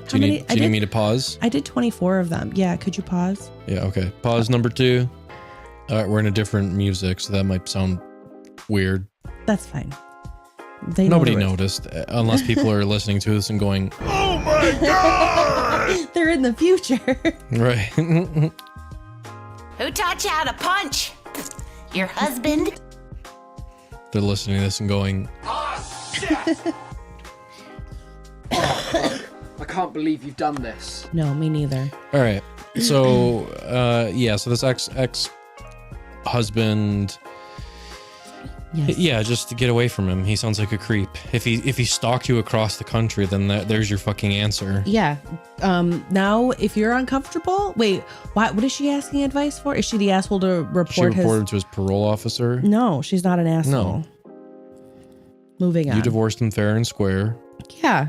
Do you need me to pause? I did 24 of them. Yeah, could you pause? Yeah, okay. Pause number 2. All right, we're in a different music, so that might sound weird. That's fine. They know Nobody the rules. noticed, unless people are listening to this and going, Oh my God! They're in the future. right. Who taught you how to punch? Your husband? They're listening to this and going, I can't believe you've done this. No, me neither. all right. So, so this ex-husband, Yes. yeah, just to get away from him. He sounds like a creep. If he stalked you across the country, then there's your fucking answer. Yeah. Now, if you're uncomfortable, wait, what is she asking advice for? Is she the asshole to She report reported to his parole officer. No, she's not an asshole. No. Moving on. You divorced him fair and square. Yeah.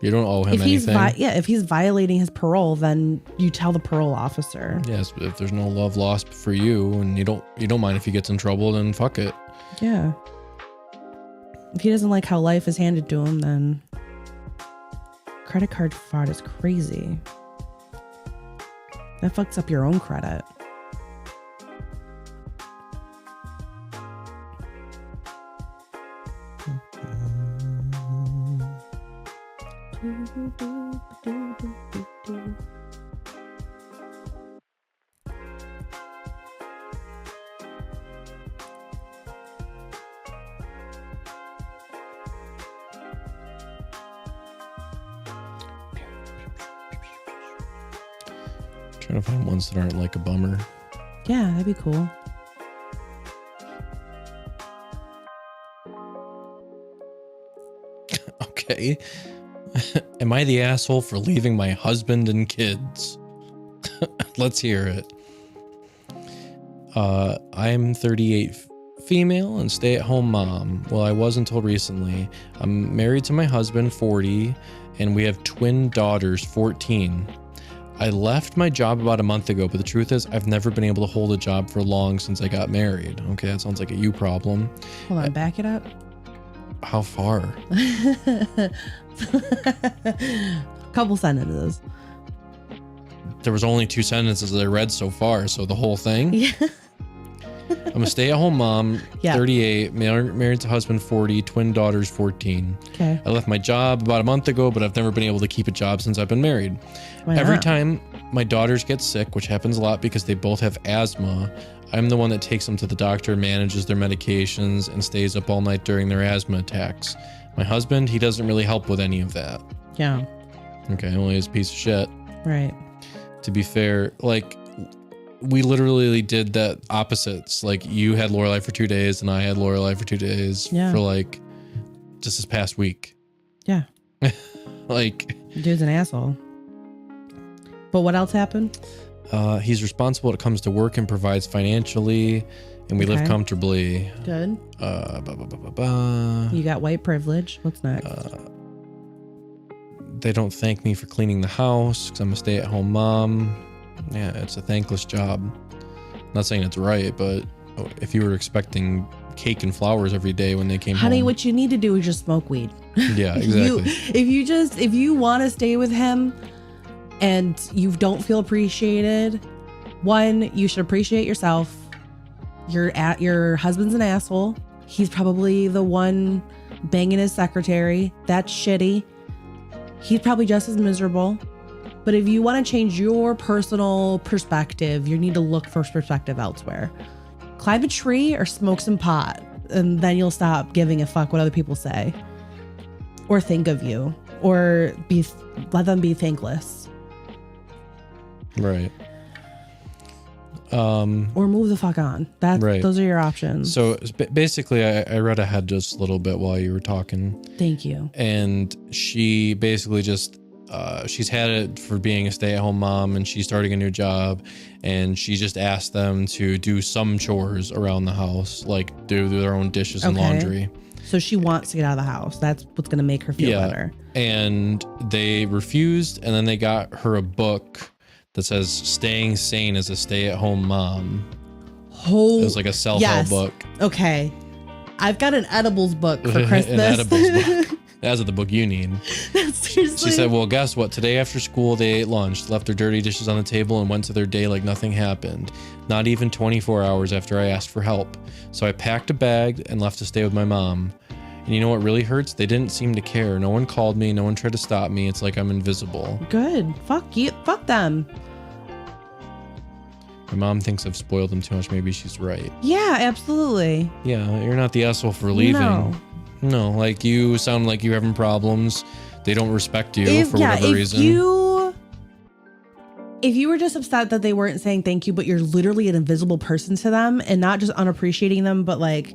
You don't owe him If he's anything. if he's violating his parole, then you tell the parole officer. Yes, but if there's no love lost for you and you don't mind if he gets in trouble, then fuck it. Yeah. If he doesn't like how life is handed to him, then credit card fraud is crazy. That fucks up your own credit. Trying to find ones that aren't like a bummer. Yeah, that'd be cool. Okay. Am I the asshole for leaving my husband and kids? Let's hear it. I'm 38 female and stay-at-home mom. Well, I was until recently. I'm married to my husband, 40, and we have twin daughters, 14. I left my job about a month ago, but the truth is I've never been able to hold a job for long since I got married. Okay, that sounds like a you problem. Hold on, back it up. How far? Couple sentences. There was only 2 sentences that I read so far, so the whole thing. Yeah. I'm a stay-at-home mom, Yeah. 38, married to husband, 40, twin daughters, 14. Okay. I left my job about a month ago, but I've never been able to keep a job since I've been married. Why Every not? time my daughters get sick, which happens a lot because they both have asthma, I'm the one that takes them to the doctor, manages their medications, and stays up all night during their asthma attacks. My husband, he doesn't really help with any of that. Yeah. Okay, only is a piece of shit. Right. To be fair, like, we literally did that opposites. Like, you had Lorelai for 2 days, and I had Lorelai for 2 days for, like, just this past week. Yeah. Like... Dude's an asshole. But what else happened? He's responsible when it comes to work and provides financially, and we live comfortably. Good. You got white privilege. What's next? They don't thank me for cleaning the house because I'm a stay-at-home mom. Yeah, it's a thankless job. Not saying it's right, but if you were expecting cake and flowers every day when they came home. Honey, what you need to do is just smoke weed. Yeah, exactly. If you want to stay with him and you don't feel appreciated, one, you should appreciate yourself. Your husband's an asshole. He's probably the one banging his secretary. That's shitty. He's probably just as miserable. But if you want to change your personal perspective, you need to look for perspective elsewhere. Climb a tree or smoke some pot, and then you'll stop giving a fuck what other people say or think of you, or let them be thankless. Right. Or move the fuck on. Those are your options. So basically, I read ahead just a little bit while you were talking. Thank you. And she basically just she's had it for being a stay-at-home mom, and she's starting a new job, and she just asked them to do some chores around the house, like do their own dishes and laundry. So she wants to get out of the house. That's what's going to make her feel better. And they refused, and then they got her a book that says "Staying Sane as a Stay-at-Home Mom." It was like a self-help book. Okay. I've got an edibles book for Christmas. An edibles book. That's the book you need. Seriously. She said, well, guess what? Today after school, they ate lunch, left their dirty dishes on the table, and went to their day like nothing happened. Not even 24 hours after I asked for help. So I packed a bag and left to stay with my mom. And you know what really hurts? They didn't seem to care. No one called me. No one tried to stop me. It's like I'm invisible. Good. Fuck you. Fuck them. My mom thinks I've spoiled them too much. Maybe she's right. Yeah, absolutely. Yeah, you're not the asshole for leaving. No, like you sound like you're having problems. They don't respect you for whatever reason. If you were just upset that they weren't saying thank you, but you're literally an invisible person to them and not just unappreciating them, but like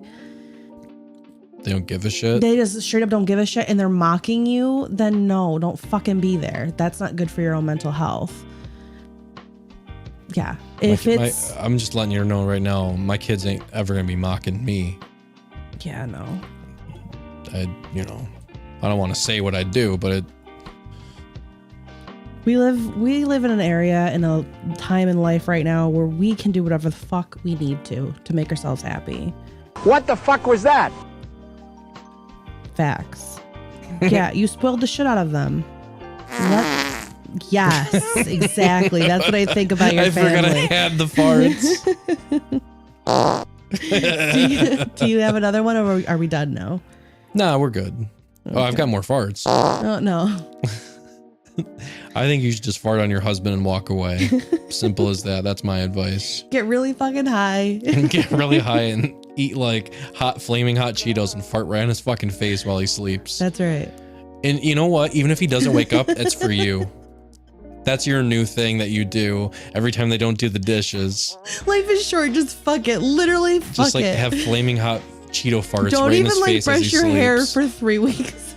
they don't give a shit. They just straight up don't give a shit and they're mocking you, then no, don't fucking be there. That's not good for your own mental health. Yeah. I'm just letting you know right now, my kids ain't ever gonna be mocking me. Yeah, no. I don't want to say what I do, but we live in an area in a time in life right now where we can do whatever the fuck we need to make ourselves happy. What the fuck was that? Facts. Yeah, you spoiled the shit out of them. Yes, exactly. That's what I think about your family. I forgot I had the farts. Do you have another one, or are we done now? Nah, we're good. Okay. Oh, I've got more farts. Oh, no. I think you should just fart on your husband and walk away. Simple as that. That's my advice. Get really fucking high. Get really high and eat like flaming hot Cheetos and fart right on his fucking face while he sleeps. That's right. And you know what? Even if he doesn't wake up, it's for you. That's your new thing that you do every time they don't do the dishes. Life is short. Just fuck it. Literally fuck it. Just like have flaming hot Cheeto farts don't right in his face. Don't even like brush your sleeps. hair for 3 weeks.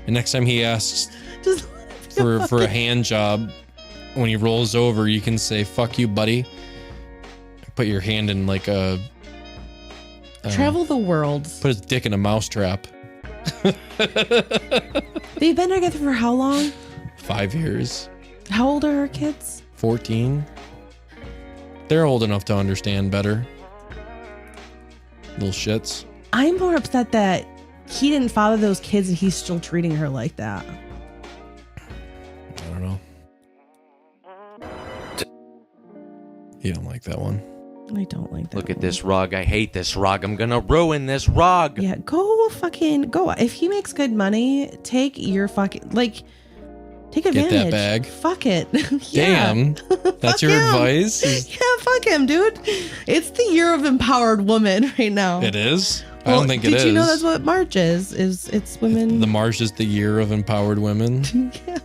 And next time he asks just for a hand job, when he rolls over, you can say, fuck you, buddy. Put your hand in like a... Travel the world. Put his dick in a mousetrap. They've been together for how long? 5 years. How old are her kids? 14. They're old enough to understand better. Little shits. I'm more upset that he didn't father those kids and he's still treating her like that. I don't know. You don't like that one. I don't like that. Look at this rug. I hate this rug. I'm gonna ruin this rug. Yeah, go. If he makes good money, take your fucking take advantage. Get that bag. Fuck it. Damn. That's your advice? Yeah, fuck him, dude. It's the year of empowered woman right now. It is? I don't think it is. Did you know that's what March is? It's women? The March is the year of empowered women. Yeah.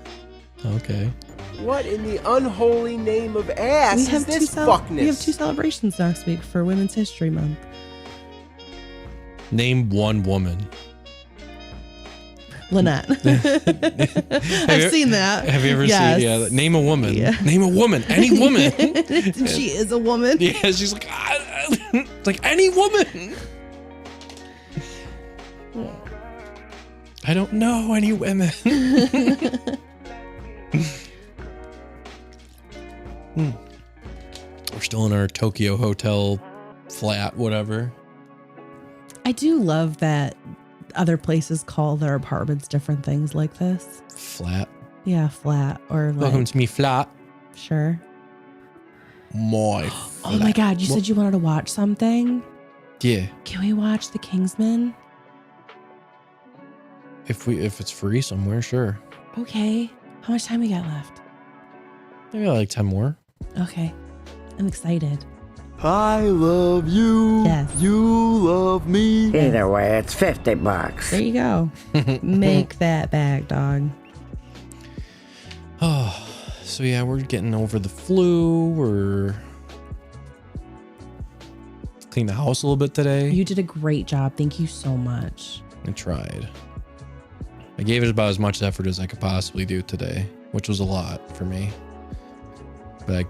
Okay. What in the unholy name of ass We is have this two fuckness? we have 2 celebrations next week for Women's History Month. Name one woman. Lynette. I've seen that. Have you ever Yes. seen? Yeah. Name a woman. Yeah. Name a woman. Any woman. She is a woman. Yeah. She's like, it's like any woman. I don't know any women. We're still in our Tokyo hotel flat, whatever. I do love that other places call their apartments different things like this. Flat. Yeah, flat or like, Welcome to me flat. sure. My Oh my God, you said you wanted to watch something? Yeah. Can we watch The Kingsman? If it's free somewhere, sure. Okay. How much time we got left? Maybe like 10 more. Okay. I'm excited. I love you. Yes. You love me. Either way, it's $50. There you go. Make that back, dog. Oh, so yeah, we're getting over the flu. We're cleaned the house a little bit today. You did a great job. Thank you so much. I tried. I gave it about as much effort as I could possibly do today, which was a lot for me. But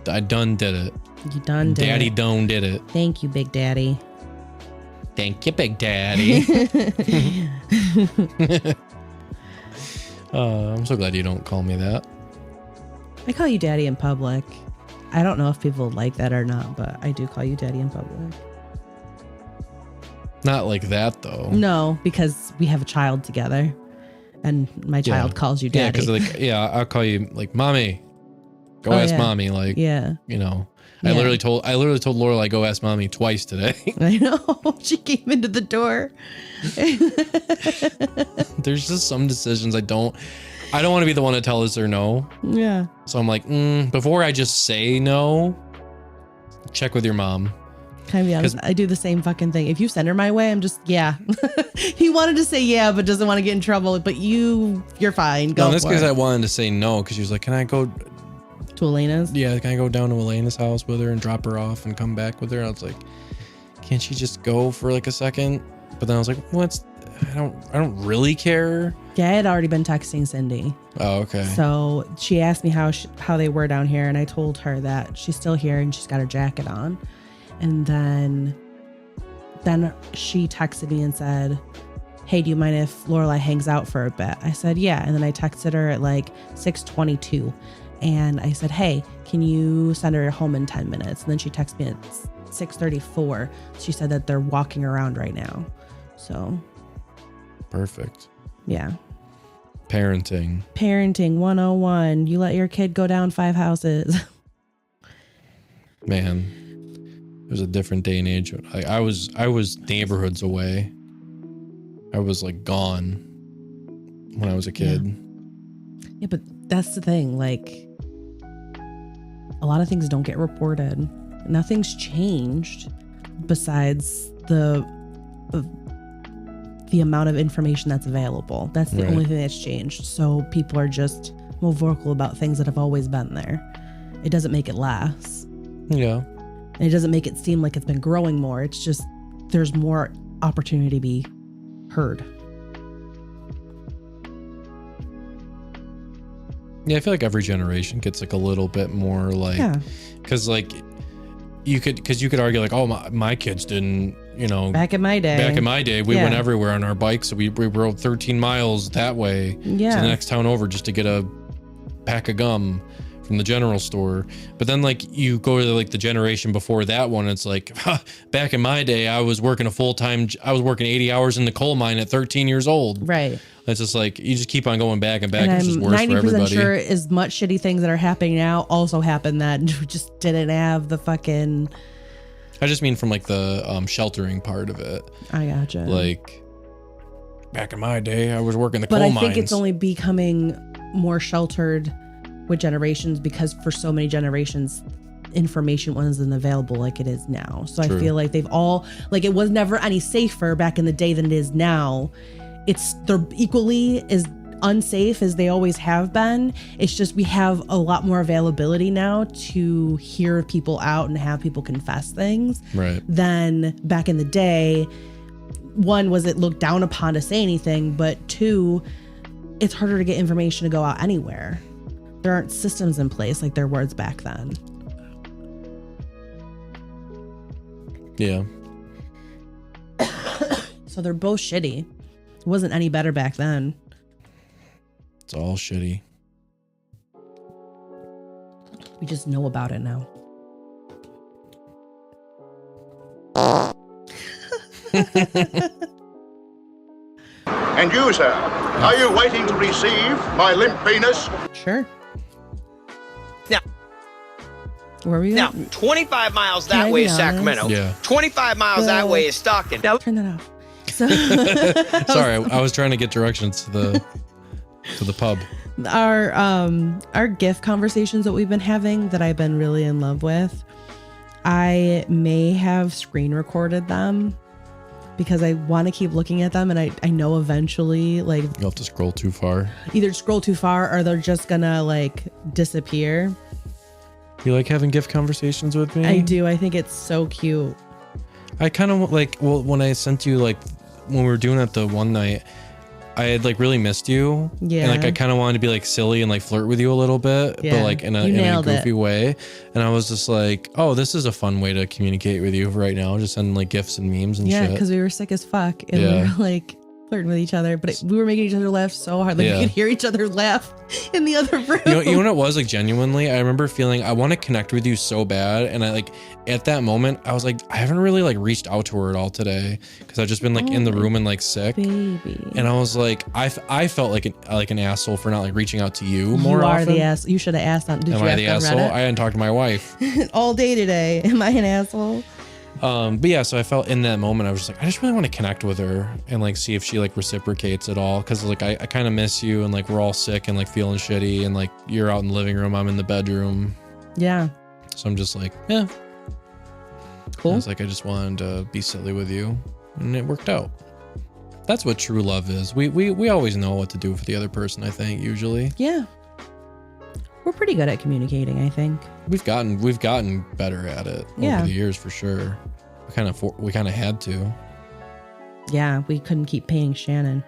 I done did it. You done did Daddy it. done did it. Thank you, Big Daddy. Thank you, Big Daddy. I'm so glad you don't call me that. I call you Daddy in public. I don't know if people like that or not, but I do call you Daddy in public. Not like that though. No, because we have a child together, and my child calls you Yeah, Daddy. because I'll call you like Mommy. Go Oh, ask yeah. Mommy. Like, Yeah. you know, Yeah. I literally told Lorelai go ask Mommy twice today. I know. She came into the door. There's just some decisions I don't want to be the one to tell us or no. Yeah. So I'm like, before I just say no, check with your mom. Can I be honest? I do the same fucking thing. If you send her my way, I'm just, yeah. He wanted to say yeah, but doesn't want to get in trouble. But you're fine. Go No, that's for because it. I wanted to say no because she was like, can I go? To Elena's? Yeah, can I go down to Elena's house with her and drop her off and come back with her? I was like, can't she just go for like a second? But then I was like, I don't really care. Yeah, I had already been texting Cindy. Oh, okay. So she asked me how they were down here, and I told her that she's still here and she's got her jacket on. And then she texted me and said, hey, do you mind if Lorelai hangs out for a bit? I said, yeah. And then I texted her at like 6:22. And I said, hey, can you send her home in 10 minutes? And then she texted me at 6:34. She said that they're walking around right now. So. Perfect. Yeah. Parenting 101. You let your kid go down 5 houses. Man, it was a different day and age. I was neighborhoods away. I was like gone when I was a kid. Yeah, but that's the thing. Like, a lot of things don't get reported. Nothing's changed besides the amount of information that's available. That's the only thing that's changed. So people are just more vocal about things that have always been there. It doesn't make it less. Yeah. And it doesn't make it seem like it's been growing more. It's just there's more opportunity to be heard. Yeah, I feel like every generation gets like a little bit more like, because like you could argue like, oh, my kids didn't, you know, Back in my day, we went everywhere on our bikes. So we rode 13 miles that way to the next town over just to get a pack of gum from the general store. But then like you go to like the generation before that one, it's like, back in my day, I was working 80 hours in the coal mine at 13 years old. Right. It's just like, you just keep on going back and back. And It's just I'm worse for 90% everybody. sure as much shitty things that are happening now also happened then. We just didn't have the fucking... I just mean from like the sheltering part of it. I gotcha. Like back in my day, I was working the but coal I mines. think it's only becoming more sheltered with generations because for so many generations, information wasn't available like it is now. So True. I feel like they've all, like, it was never any safer back in the day than it is now. They're equally as unsafe as they always have been. It's just we have a lot more availability now to hear people out and have people confess things. Right. Than back in the day. One, was it looked down upon to say anything, but two, it's harder to get information to go out anywhere. There aren't systems in place like there was back then. Yeah. So they're both shitty. It wasn't any better back then. It's all shitty. We just know about it now. And you, sir, are you waiting to receive my limp penis? Sure. Now, where are we? now 25 miles Can I that way be is honest? Sacramento. Yeah. 25 miles that way is Stockton. Now, Turn that off. So Sorry, I was trying to get directions to the pub. our gift conversations that we've been having that I've been really in love with, I may have screen recorded them because I want to keep looking at them, and I know eventually, like, You'll have to scroll too far. either scroll too far or they're just gonna like disappear. You like having gift conversations with me? I do. I think it's so cute. I kind of like, well, when I sent you, like, when we were doing it the one night, I had like really missed you. Yeah. And like I kind of wanted to be like silly and like flirt with you a little bit, Yeah. but like in a You in a nailed goofy it. way. And I was just like, oh, this is a fun way to communicate with you right now. Just sending like gifs and memes and Yeah, shit. because we were sick as fuck and we Yeah. were like flirting with each other, but we were making each other laugh so hard. Like Yeah. we could hear each other laugh in the other room. You know what it was, like, genuinely, I remember feeling I want to connect with you so bad, and I like at that moment I was like, I haven't really like reached out to her at all today because I've just been like in the room and like sick, baby. and I was like, I felt like an asshole for not like reaching out to you more You are often. the ass. You should have asked on. Did Am you I ask the on asshole? Reddit? I hadn't talked to my wife. All day today. Am I an asshole? But yeah, so I felt in that moment I was just like, I just really want to connect with her and like see if she like reciprocates at all, because like I kind of miss you, and like we're all sick and like feeling shitty, and like you're out in the living room, I'm in the bedroom. Yeah. So I'm just like, yeah. Cool. I was like, I just wanted to be silly with you, and it worked out. That's what true love is. We always know what to do for the other person, I think, usually. Yeah. We're pretty good at communicating, I think. We've gotten better at it Yeah. over the years for sure. We kind of had to. Yeah, we couldn't keep paying Shannon.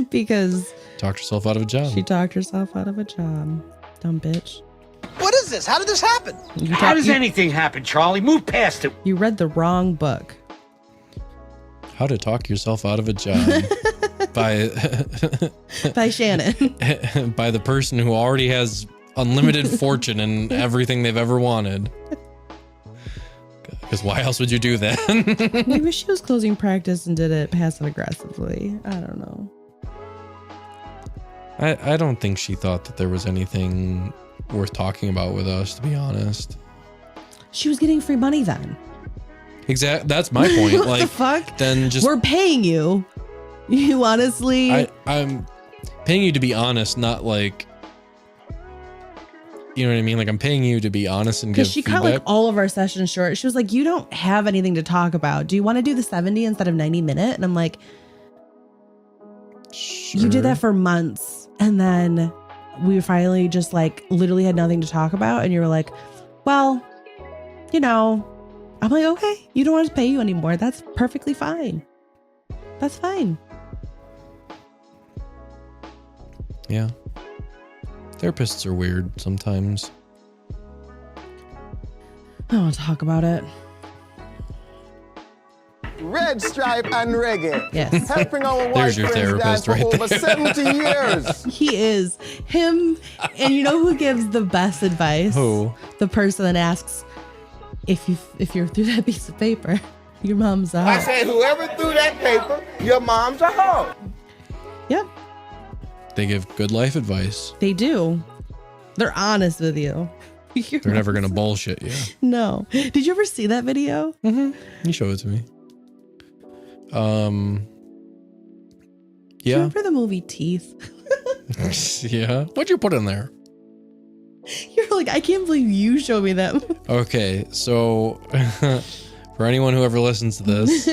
Because Talked yourself out of a job. she talked herself out of a job. Dumb bitch. what is this? How did this happen? How does anything happen, Charlie? Move past it. You read the wrong book. How to talk yourself out of a job by By Shannon. by the person who already has unlimited fortune and everything they've ever wanted. Because why else would you do that? Maybe she was closing practice and did it passive aggressively. I don't know. I don't think she thought that there was anything worth talking about with us, to be honest. She was getting free money then. Exactly. That's my point. What Like, the fuck? then just We're paying you. You honestly. I'm paying you to be honest, not like, you know what I mean? Like, I'm paying you to be honest and give Because she feedback. cut like all of our sessions short. She was like, you don't have anything to talk about. Do you want to do the 70 instead of 90-minute? And I'm like, you did that for months. And then we finally just like literally had nothing to talk about. And you were like, well, you know, I'm like, okay, you don't want us to pay you anymore. That's perfectly fine. That's fine. Yeah. Therapists are weird sometimes. I don't want to talk about it. Red Stripe and Reggae. Yes. Helping our white There's your friends dance therapist for right over there. 70 years. He is. Him. And you know who gives the best advice? Who? The person that asks, if you're through that piece of paper, your mom's a hoe. I said, whoever threw that paper, your mom's a hoe. Yep, They give good life advice. they do. They're honest with you. They're never going to bullshit you. No. Did you ever see that video? You show it to me. Do you Yeah. remember the movie Teeth? Yeah. What'd you put in there? You're like, I can't believe you showed me them. Okay, so for anyone who ever listens to this,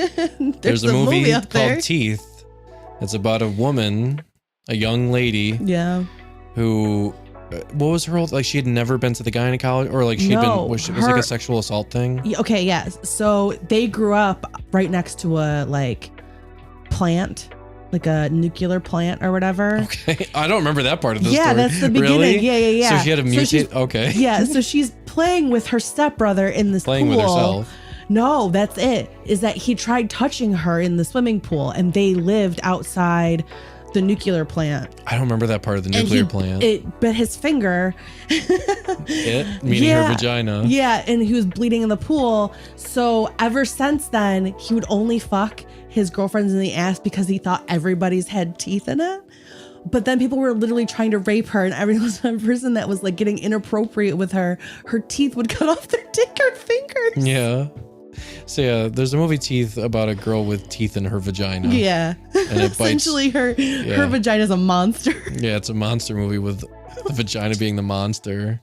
there's a movie out there called Teeth. It's about a woman, a young lady. Yeah. Who, what was her whole, like she had never been to the gynecologist, or like she'd been, was like a sexual assault thing? Okay, yes. So they grew up right next to a like plant, like a nuclear plant or whatever. Okay, I don't remember that part of the story. Yeah, that's the beginning. Really? Yeah. So she had a mutate. Okay. Yeah, so she's playing with her stepbrother in this playing pool. with herself. No, that's it. Is that he tried touching her in the swimming pool, and they lived outside the nuclear plant. I don't remember that part of the nuclear plant. But his finger. Meaning her vagina. Yeah, and he was bleeding in the pool. So ever since then, he would only fuck his girlfriends in the ass because he thought everybody's had teeth in it. But then people were literally trying to rape her, and every person that was like getting inappropriate with her teeth would cut off their dick or fingers. Yeah. So yeah, there's a movie Teeth about a girl with teeth in her vagina. Yeah. And it essentially her vagina is a monster. Yeah, it's a monster movie with the vagina being the monster.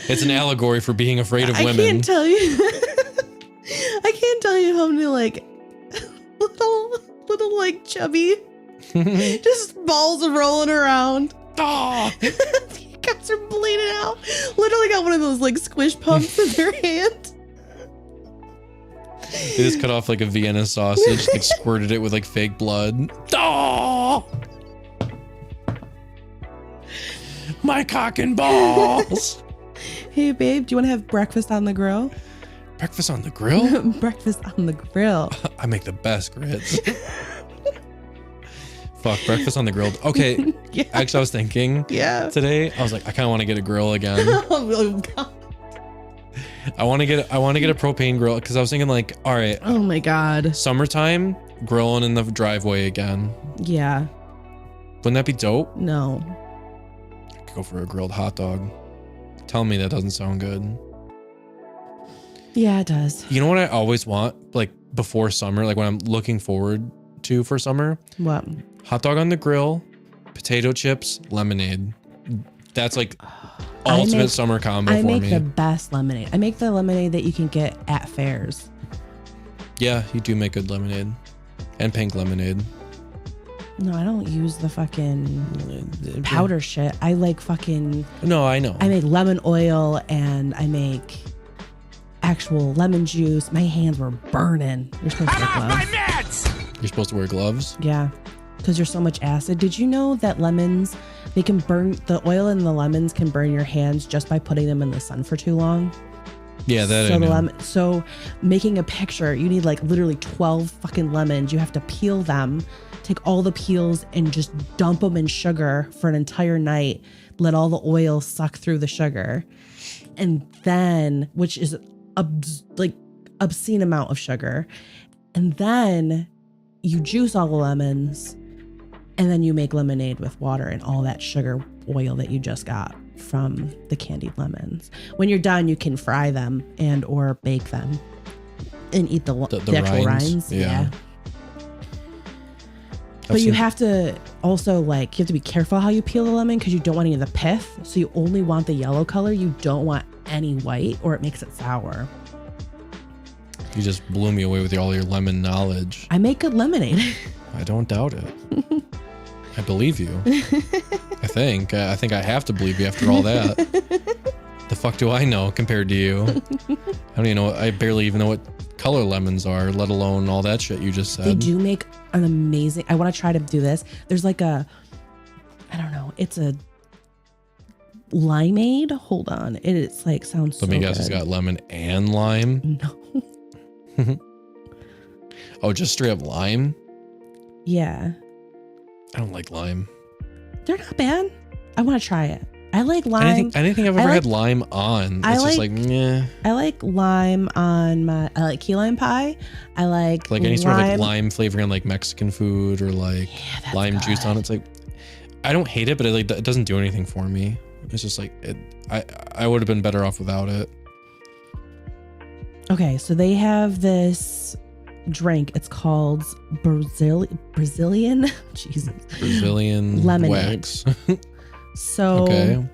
It's an allegory for being afraid of women. I can't tell you how many like little like chubby just balls rolling around. Oh. Guys are bleeding out. Literally got one of those like squish pumps in their hand. They just cut off like a Vienna sausage, like squirted it with like fake blood. Oh! My cock and balls. Hey babe, do you want to have breakfast on the grill? Breakfast on the grill? Breakfast on the grill. I make the best grits. Fuck, breakfast on the grill. Okay, yeah. Actually I was thinking today, I was like, I kind of want to get a grill again. Oh god. I want to get a propane grill because I was thinking like, all right. Oh my god. Summertime, grilling in the driveway again. Yeah. Wouldn't that be dope? No. I could go for a grilled hot dog. Tell me that doesn't sound good. Yeah, it does. You know what I always want, like before summer, like when I'm looking forward to for summer? What? Hot dog on the grill, potato chips, lemonade. That's like ultimate summer combo for me. I make the best lemonade. I make the lemonade that you can get at fairs. Yeah, you do make good lemonade. And pink lemonade. No, I don't use the fucking powder shit. I like fucking... No, I know. I make lemon oil and I make actual lemon juice. My hands were burning. You're supposed to wear gloves. You're supposed to wear gloves? Yeah, because there's so much acid. Did you know that lemons, they can burn, the oil in the lemons can burn your hands just by putting them in the sun for too long? Yeah, that I know. So making a picture, you need like literally 12 fucking lemons. You have to peel them, take all the peels and just dump them in sugar for an entire night. Let all the oil suck through the sugar. And then, which is like obscene amount of sugar. And then you juice all the lemons and then you make lemonade with water and all that sugar oil that you just got from the candied lemons. When you're done, you can fry them and or bake them and eat the actual rinds. Yeah. But you have to also like, you have to be careful how you peel the lemon because you don't want any of the pith. So you only want the yellow color. You don't want any white or it makes it sour. You just blew me away with all your lemon knowledge. I make good lemonade. I don't doubt it. I believe you. I think I have to believe you after all that. The fuck do I know compared to you? I don't even know. I barely even know what color lemons are, let alone all that shit you just said. They do make an amazing, I want to try to do this. There's like a, I don't know, it's a limeade. Hold on. It's like, sounds so good. Let me guess, it's got lemon and lime? No. Oh, just straight up lime? Yeah. I don't like lime. They're not bad. I want to try it. I like lime. Anything I've ever had lime on. It's just like, meh. I like lime on I like key lime pie. I like any sort of like lime flavoring on like Mexican food or like lime juice on it. It's like, I don't hate it, but it doesn't do anything for me. It's just like, I would have been better off without it. Okay, so they have this drink. It's called Brazilian Jesus Brazilian lemonade. wax. So okay.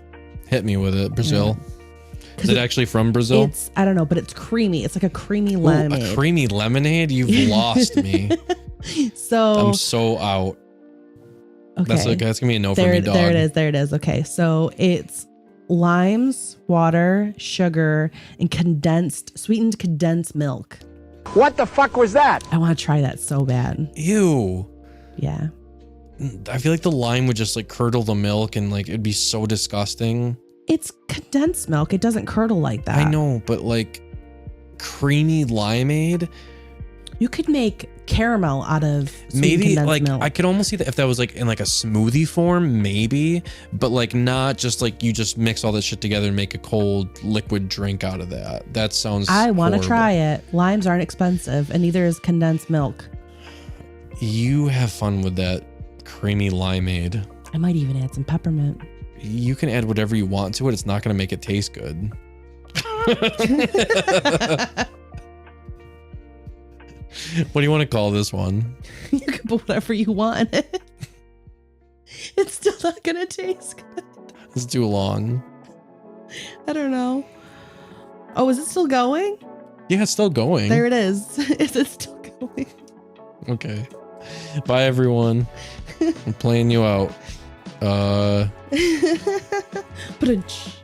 Hit me with it, Brazil. Is it actually from Brazil? It's, I don't know, but it's creamy. It's like a creamy Ooh, lemonade. a creamy lemonade? You've lost me. So I'm so out. okay. That's gonna be a no for me, dog. There it is. Okay, so it's limes, water, sugar, and sweetened condensed milk. What the fuck was that? I want to try that so bad. Ew. Yeah. I feel like the lime would just like curdle the milk and like it'd be so disgusting. It's condensed milk. It doesn't curdle like that. I know, but like creamy limeade. You could make caramel out of Maybe like milk. I could almost see that if that was like in like a smoothie form, maybe, but like not just like you just mix all this shit together and make a cold liquid drink out of that. That sounds I want to horrible. try it. Limes aren't expensive, and neither is condensed milk. You have fun with that creamy limeade. I might even add some peppermint. You can add whatever you want to it. It's not going to make it taste good. What do you want to call this one? You can put whatever you want. It's still not gonna taste good. It's too long. I don't know. Oh, is it still going? Yeah, it's still going. There it is. Is it still going? Okay. Bye, everyone. I'm playing you out. Brunch.